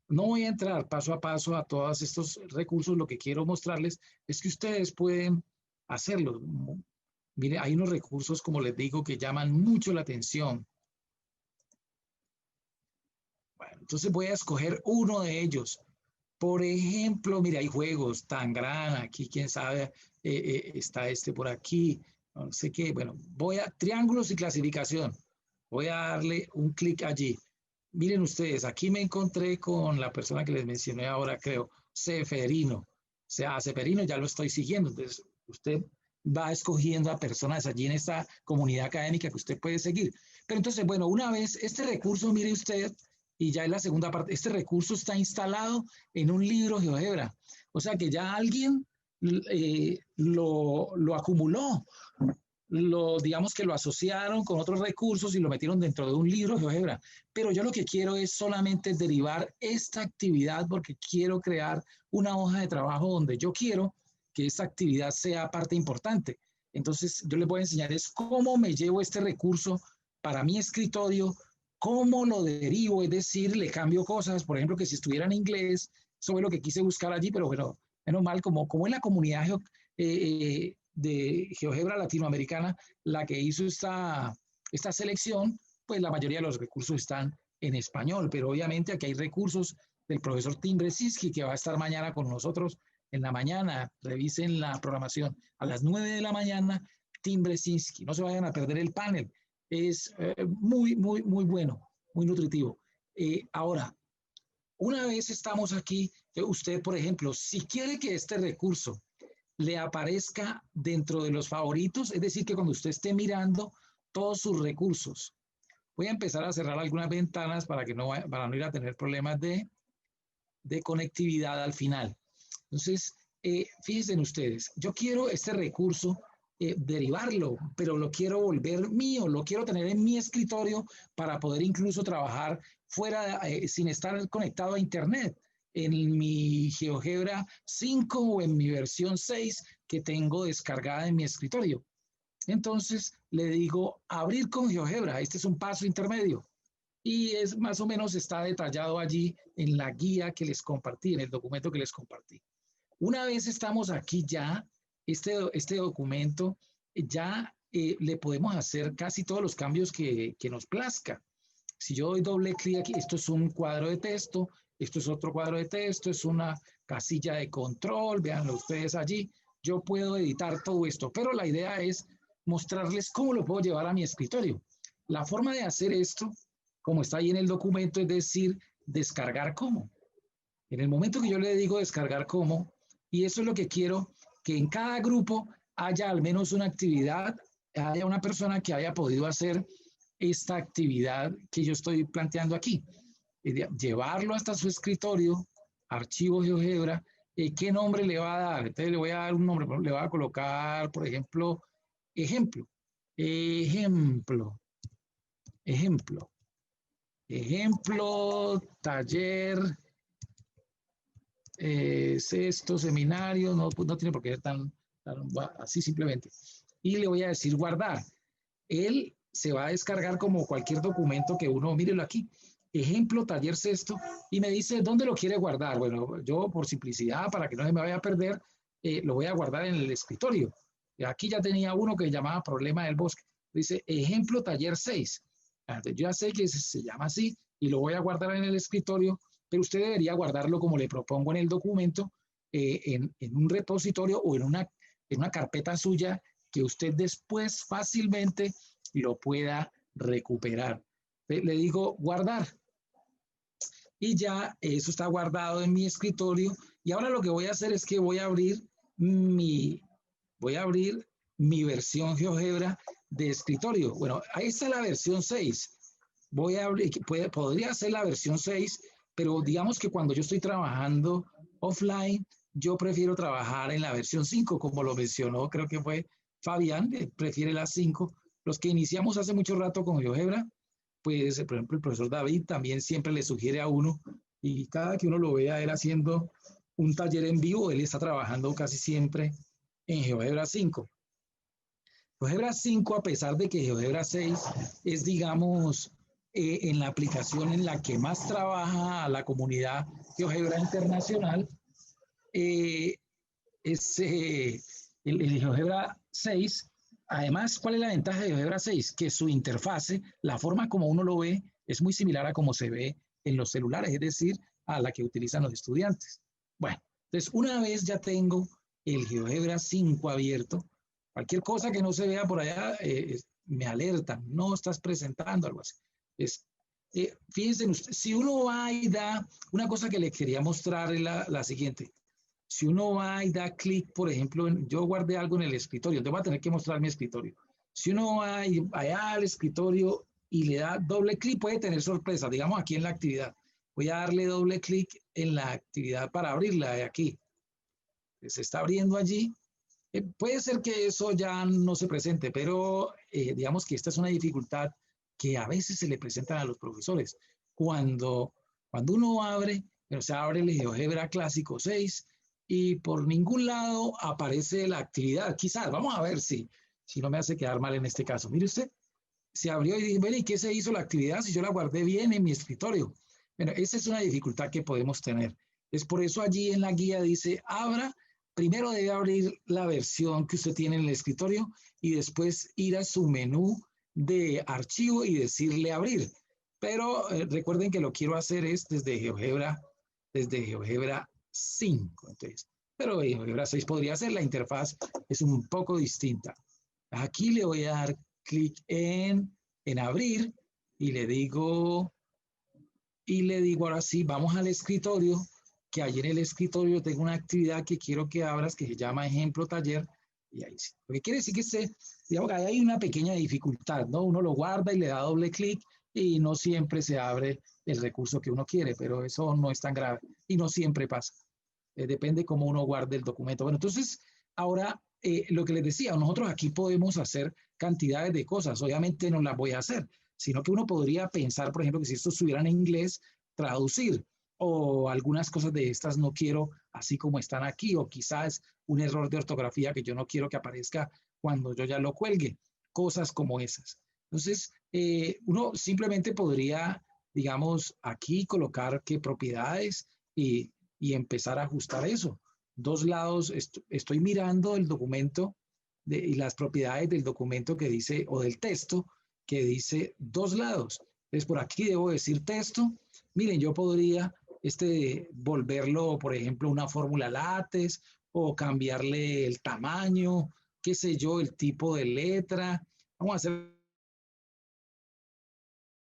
no voy a entrar paso a paso a todos estos recursos. Lo que quiero mostrarles es que ustedes pueden hacerlo. Mire, hay unos recursos, como les digo, que llaman mucho la atención. Bueno, entonces voy a escoger uno de ellos. Por ejemplo, mira, hay juegos, Tangram, aquí, quién sabe, está por aquí, no sé qué. Bueno, voy a triángulos y clasificación. Voy a darle un clic allí. Miren ustedes, aquí me encontré con la persona que les mencioné ahora, creo, Seferino. O sea, a Seferino ya lo estoy siguiendo. Entonces, usted va escogiendo a personas allí en esta comunidad académica que usted puede seguir. Pero entonces, bueno, una vez este recurso, mire usted, y ya en la segunda parte, este recurso está instalado en un libro GeoGebra. O sea que ya alguien lo acumuló, digamos que lo asociaron con otros recursos y lo metieron dentro de un libro GeoGebra. Pero yo lo que quiero es solamente derivar esta actividad porque quiero crear una hoja de trabajo donde yo quiero que esta actividad sea parte importante. Entonces, yo les voy a enseñar es cómo me llevo este recurso para mi escritorio, cómo lo derivo, es decir, le cambio cosas, por ejemplo, que si estuviera en inglés, eso es lo que quise buscar allí, pero bueno, menos mal, como en la comunidad de GeoGebra latinoamericana, la que hizo esta selección, pues la mayoría de los recursos están en español, pero obviamente aquí hay recursos del profesor Tim Brzezinski, que va a estar mañana con nosotros en la mañana. Revisen la programación a las 9 de la mañana, Tim Brzezinski, no se vayan a perder el panel. Es muy bueno, muy nutritivo. Ahora, una vez estamos aquí, usted, por ejemplo, si quiere que este recurso le aparezca dentro de los favoritos, es decir, que cuando usted esté mirando todos sus recursos, voy a empezar a cerrar algunas ventanas para no ir a tener problemas de conectividad al final. Entonces, fíjense ustedes, yo quiero este recurso derivarlo, pero lo quiero volver mío, lo quiero tener en mi escritorio para poder incluso trabajar fuera, sin estar conectado a internet, en mi GeoGebra 5 o en mi versión 6 que tengo descargada en mi escritorio. Entonces le digo abrir con GeoGebra, este es un paso intermedio y es más o menos está detallado allí en la guía que les compartí, en el documento que les compartí. Una vez estamos aquí ya, este documento, ya le podemos hacer casi todos los cambios que nos plazca. Si yo doy doble clic aquí, esto es un cuadro de texto, esto es otro cuadro de texto, es una casilla de control, véanlo ustedes allí. Yo puedo editar todo esto, pero la idea es mostrarles cómo lo puedo llevar a mi escritorio. La forma de hacer esto, como está ahí en el documento, es decir, descargar como. En el momento que yo le digo descargar como, y eso es lo que quiero, que en cada grupo haya al menos una actividad, haya una persona que haya podido hacer esta actividad que yo estoy planteando aquí. Llevarlo hasta su escritorio, archivo GeoGebra, ¿qué nombre le va a dar? Entonces le voy a dar un nombre, le voy a colocar, por ejemplo, ejemplo, taller, sexto, seminario, no tiene por qué ser tan así simplemente. Y le voy a decir guardar. Él se va a descargar como cualquier documento que uno, mírelo aquí, ejemplo, taller sexto, y me dice dónde lo quiere guardar. Bueno, yo por simplicidad, para que no se me vaya a perder, lo voy a guardar en el escritorio. Aquí ya tenía uno que llamaba problema del bosque. Dice ejemplo, taller 6. Entonces, yo ya sé que se llama así y lo voy a guardar en el escritorio, pero usted debería guardarlo como le propongo en el documento, en un repositorio o en una carpeta suya que usted después fácilmente lo pueda recuperar. Le digo guardar y ya eso está guardado en mi escritorio. Y ahora lo que voy a hacer es que voy a abrir mi versión GeoGebra de escritorio. Bueno, ahí está la versión 6. Voy a abrir, podría ser la versión 6, pero digamos que cuando yo estoy trabajando offline, yo prefiero trabajar en la versión 5, como lo mencionó, creo que fue Fabián, prefiere la 5. Los que iniciamos hace mucho rato con GeoGebra, pues, por ejemplo, el profesor David también siempre le sugiere a uno, y cada que uno lo vea él haciendo un taller en vivo, él está trabajando casi siempre en GeoGebra 5. GeoGebra 5, a pesar de que GeoGebra 6 es, digamos, en la aplicación en la que más trabaja la comunidad GeoGebra internacional, el GeoGebra 6, además, ¿cuál es la ventaja de GeoGebra 6? Que su interfase, la forma como uno lo ve, es muy similar a como se ve en los celulares, es decir, a la que utilizan los estudiantes. Bueno, entonces una vez ya tengo el GeoGebra 5 abierto, cualquier cosa que no se vea por allá, me alertan, no estás presentando algo así. Fíjense, si uno va y da, una cosa que le quería mostrar es la siguiente. Si uno va y da clic, por ejemplo, yo guardé algo en el escritorio, te voy a tener que mostrar mi escritorio. Si uno va allá al escritorio y le da doble clic, puede tener sorpresa. Digamos aquí en la actividad. Voy a darle doble clic en la actividad para abrirla de aquí. Se está abriendo allí. Puede ser que eso ya no se presente, pero digamos que esta es una dificultad que a veces se le presentan a los profesores. Cuando uno abre, pero se abre el GeoGebra Clásico 6 y por ningún lado aparece la actividad. Quizás, vamos a ver si no me hace quedar mal en este caso. Mire usted, se abrió y dije, bueno, ¿y qué se hizo la actividad si yo la guardé bien en mi escritorio? Bueno, esa es una dificultad que podemos tener. Es por eso allí en la guía dice, abra, primero debe abrir la versión que usted tiene en el escritorio y después ir a su menú de archivo y decirle abrir. Pero recuerden que lo quiero hacer es desde GeoGebra 5. Entonces, pero GeoGebra 6 podría ser, la interfaz es un poco distinta. Aquí le voy a dar clic en abrir y le digo ahora sí, vamos al escritorio, que allí en el escritorio tengo una actividad que quiero que abras que se llama ejemplo taller, y ahí sí. Lo que quiere decir que digamos que hay una pequeña dificultad, ¿no? Uno lo guarda y le da doble clic y no siempre se abre el recurso que uno quiere, pero eso no es tan grave y no siempre pasa. Depende cómo uno guarde el documento. Bueno, entonces, ahora lo que les decía, nosotros aquí podemos hacer cantidades de cosas, obviamente no las voy a hacer, sino que uno podría pensar, por ejemplo, que si esto estuviera en inglés, traducir, o algunas cosas de estas no quiero así como están aquí, o quizás un error de ortografía que yo no quiero que aparezca cuando yo ya lo cuelgue, cosas como esas. Entonces, uno simplemente podría, digamos, aquí colocar qué propiedades y empezar a ajustar eso. Dos lados, estoy mirando el documento y las propiedades del documento que dice, o del texto, que dice dos lados. Entonces, por aquí debo decir texto. Miren, yo podría volverlo, por ejemplo, una fórmula látex o cambiarle el tamaño, qué sé yo, el tipo de letra. Vamos a hacer,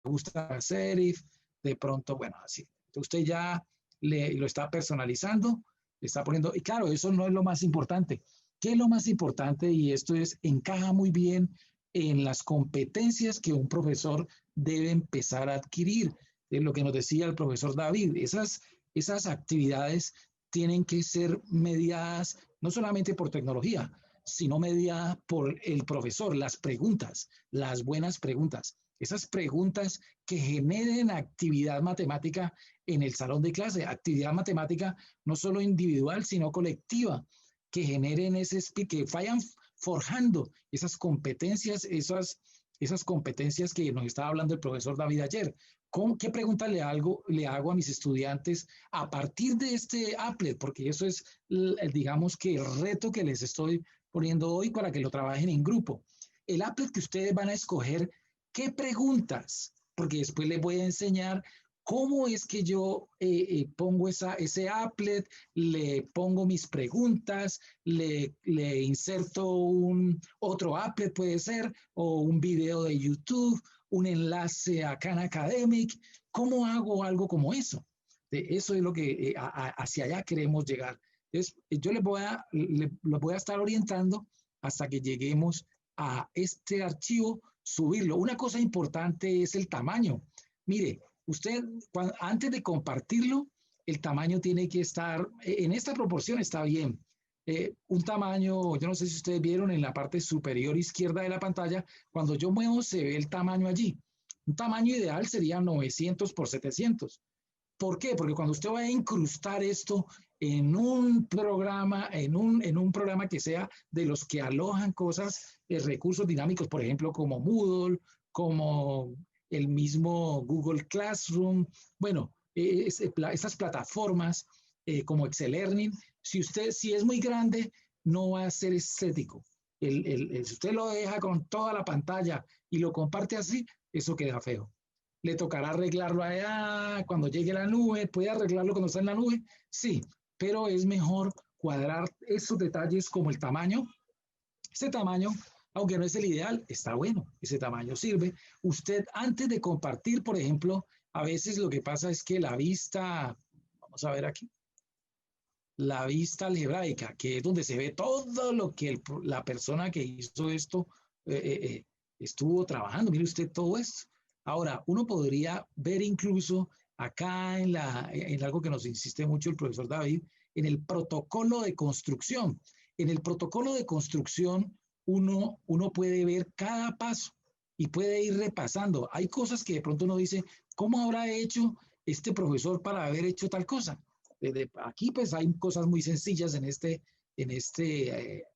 me gusta serif, de pronto, bueno, así. Usted ya lo está personalizando, le está poniendo, y claro, eso no es lo más importante. ¿Qué es lo más importante? Y esto encaja muy bien en las competencias que un profesor debe empezar a adquirir. Es lo que nos decía el profesor David, esas actividades tienen que ser mediadas no solamente por tecnología, sino mediadas por el profesor, las preguntas, las buenas preguntas, esas preguntas que generen actividad matemática en el salón de clase, actividad matemática no solo individual, sino colectiva, que generen que vayan forjando esas competencias, esas competencias que nos estaba hablando el profesor David ayer. ¿Qué pregunta le hago a mis estudiantes a partir de este Applet? Porque eso es, digamos que el reto que les estoy poniendo hoy para que lo trabajen en grupo. El Applet que ustedes van a escoger, ¿qué preguntas? Porque después les voy a enseñar cómo es que yo pongo ese applet, le pongo mis preguntas, le inserto otro applet puede ser, o un video de YouTube, un enlace a Khan Academic. ¿Cómo hago algo como eso? Eso es lo que hacia allá queremos llegar. Entonces, yo los voy a estar orientando hasta que lleguemos a este archivo, subirlo. Una cosa importante es el tamaño. Mire, usted, antes de compartirlo, el tamaño tiene que estar, en esta proporción está bien. Un tamaño, yo no sé si ustedes vieron en la parte superior izquierda de la pantalla, cuando yo muevo se ve el tamaño allí. Un tamaño ideal sería 900 por 700. ¿Por qué? Porque cuando usted va a incrustar esto en un programa, en un programa que sea de los que alojan cosas, recursos dinámicos, por ejemplo, como Moodle, como el mismo Google Classroom, bueno, esas plataformas como Excel Learning, si es muy grande, no va a ser estético. Si usted lo deja con toda la pantalla y lo comparte así, eso queda feo. Le tocará arreglarlo allá cuando llegue a la nube. ¿Puede arreglarlo cuando está en la nube? Sí, pero es mejor cuadrar esos detalles como el tamaño. Ese tamaño, aunque no es el ideal, está bueno. Ese tamaño sirve. Usted, antes de compartir, por ejemplo, a veces lo que pasa es que la vista, vamos a ver aquí, la vista algebraica, que es donde se ve todo lo que la persona que hizo esto estuvo trabajando. Mire usted todo esto. Ahora, uno podría ver incluso acá en algo que nos insiste mucho el profesor David, en el protocolo de construcción. En el protocolo de construcción uno puede ver cada paso y puede ir repasando. Hay cosas que de pronto uno dice, ¿cómo habrá hecho este profesor para haber hecho tal cosa? Aquí pues hay cosas muy sencillas en este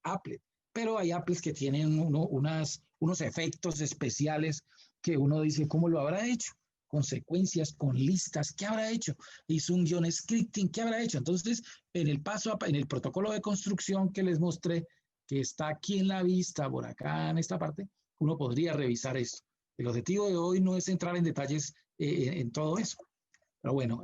applet, pero hay applets que tienen unos efectos especiales que uno dice, ¿cómo lo habrá hecho? Consecuencias, con listas, ¿qué habrá hecho? Hizo un guión scripting, ¿qué habrá hecho? Entonces, en el protocolo de construcción que les mostré, que está aquí en la vista, por acá en esta parte, uno podría revisar esto. El objetivo de hoy no es entrar en detalles en todo eso. Pero bueno,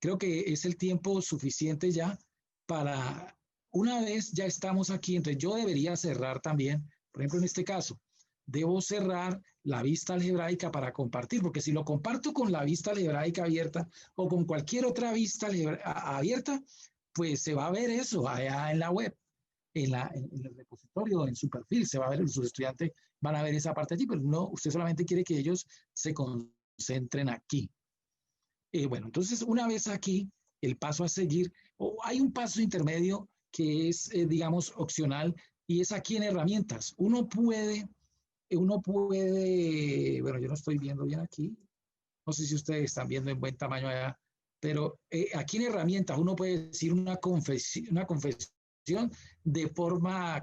creo que es el tiempo suficiente ya para, una vez ya estamos aquí, entonces yo debería cerrar también, por ejemplo, en este caso, debo cerrar la vista algebraica para compartir, porque si lo comparto con la vista algebraica abierta o con cualquier otra vista abierta, pues se va a ver eso allá en la web, en el repositorio, en su perfil, se va a ver, sus estudiantes van a ver esa parte allí, pero no, usted solamente quiere que ellos se concentren aquí. Bueno, entonces una vez aquí, el paso a seguir, hay un paso intermedio que es, digamos, opcional, y es aquí en herramientas. Uno puede, bueno, yo no estoy viendo bien aquí, no sé si ustedes están viendo en buen tamaño allá, pero aquí en herramientas uno puede decir una confección de forma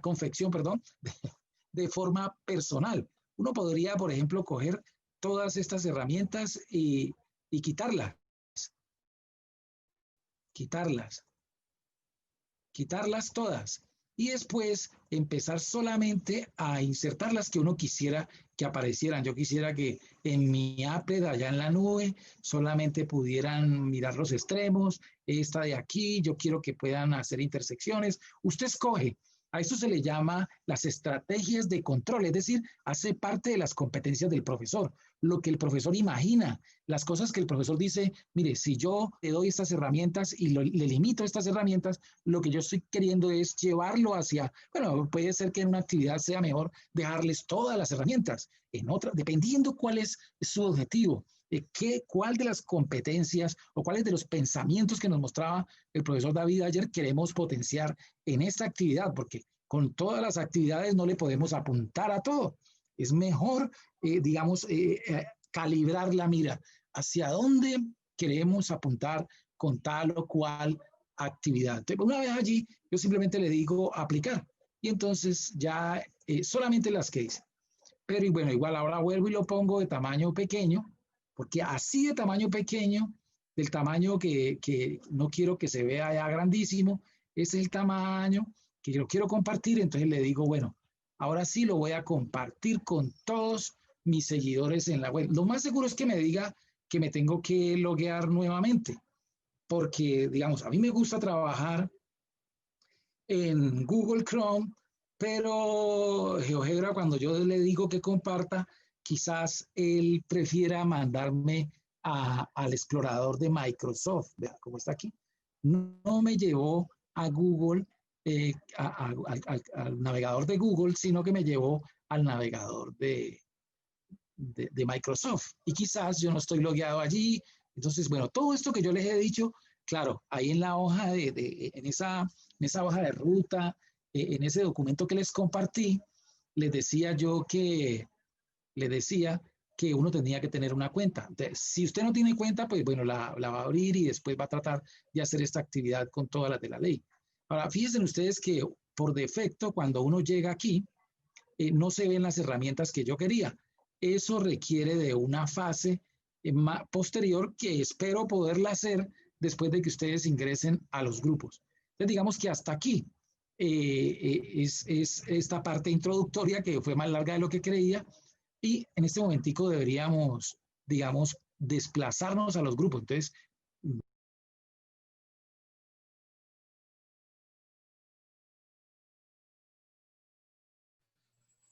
personal. Uno podría, por ejemplo, coger todas estas herramientas y quitarlas todas, y después empezar solamente a insertar las que uno quisiera que aparecieran. Yo quisiera que en mi applet allá en la nube solamente pudieran mirar los extremos, esta de aquí, yo quiero que puedan hacer intersecciones. Usted escoge. A eso se le llama las estrategias de control, es decir, hace parte de las competencias del profesor, lo que el profesor imagina, las cosas que el profesor dice, mire, si yo le doy estas herramientas y le limito estas herramientas, lo que yo estoy queriendo es llevarlo hacia, bueno, puede ser que en una actividad sea mejor dejarles todas las herramientas, en otra, dependiendo cuál es su objetivo. ¿Cuál de las competencias o cuáles de los pensamientos que nos mostraba el profesor David ayer queremos potenciar en esta actividad? Porque con todas las actividades no le podemos apuntar a todo. Es mejor, digamos, calibrar la mira hacia dónde queremos apuntar con tal o cual actividad. Entonces, una vez allí, yo simplemente le digo aplicar y entonces ya solamente las que hice. Pero bueno, igual ahora vuelvo y lo pongo de tamaño pequeño, porque así de tamaño pequeño, del tamaño que no quiero que se vea ya grandísimo, ese es el tamaño que yo quiero compartir. Entonces le digo, bueno, ahora sí lo voy a compartir con todos mis seguidores en la web. Lo más seguro es que me diga que me tengo que loguear nuevamente, porque, digamos, a mí me gusta trabajar en Google Chrome, pero GeoGebra, cuando yo le digo que comparta, quizás él prefiera mandarme al explorador de Microsoft. Vean cómo está aquí. No me llevó a Google, al navegador de Google, sino que me llevó al navegador de Microsoft. Y quizás yo no estoy logueado allí. Entonces, bueno, todo esto que yo les he dicho, claro, ahí en la hoja en esa hoja de ruta, en ese documento que les compartí, les decía que uno tenía que tener una cuenta. Entonces, si usted no tiene cuenta, pues bueno, la va a abrir y después va a tratar de hacer esta actividad con todas las de la ley. Ahora, fíjense ustedes que por defecto, cuando uno llega aquí, no se ven las herramientas que yo quería. Eso requiere de una fase posterior que espero poderla hacer después de que ustedes ingresen a los grupos. Entonces, digamos que hasta aquí es esta parte introductoria que fue más larga de lo que creía, y en este momentico deberíamos, digamos, desplazarnos a los grupos. Entonces,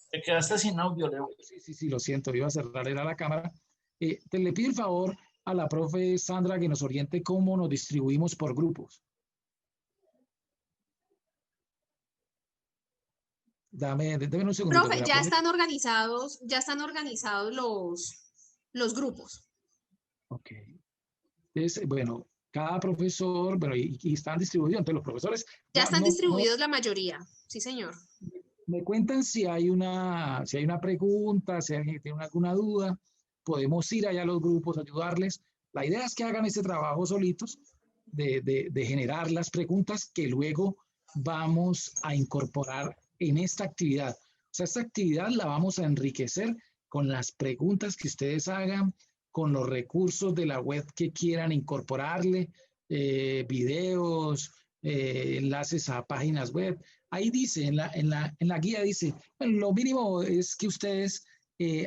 Te quedaste sin audio, Leo. Sí, lo siento, iba a cerrar era la cámara. Le pido el favor a la profe Sandra que nos oriente cómo nos distribuimos por grupos. Dame un segundito. Profe, ya están organizados los grupos. Ok. Entonces, bueno, cada profesor, bueno, y están distribuidos entre los profesores. Ya están distribuidos la mayoría, sí, señor. Me cuentan si hay una pregunta, si alguien tiene alguna duda, podemos ir allá a los grupos, ayudarles. La idea es que hagan ese trabajo solitos de generar las preguntas que luego vamos a incorporar en esta actividad. O sea, esta actividad la vamos a enriquecer con las preguntas que ustedes hagan, con los recursos de la web que quieran incorporarle, videos, enlaces a páginas web. Ahí dice, en la guía dice, bueno, lo mínimo es que ustedes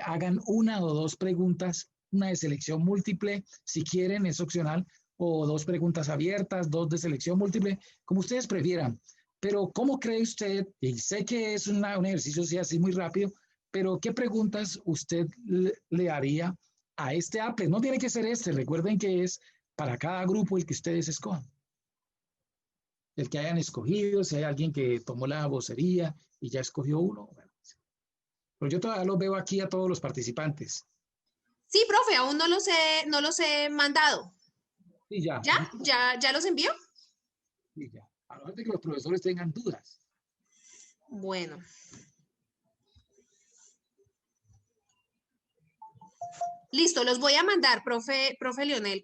hagan una o dos preguntas, una de selección múltiple, si quieren, es opcional, o dos preguntas abiertas, dos de selección múltiple, como ustedes prefieran. Pero, ¿cómo cree usted? Y sé que es un ejercicio así muy rápido, pero ¿qué preguntas usted le haría a este Applet? No tiene que ser este, recuerden que es para cada grupo el que ustedes escojan. El que hayan escogido, si hay alguien que tomó la vocería y ya escogió uno. Bueno, pero yo todavía los veo aquí a todos los participantes. Sí, profe, aún no los he mandado. Sí, ya. ¿Ya los envió? Sí, ya. A lo mejor de que los profesores tengan dudas. Bueno. Listo, los voy a mandar, profe Leonel.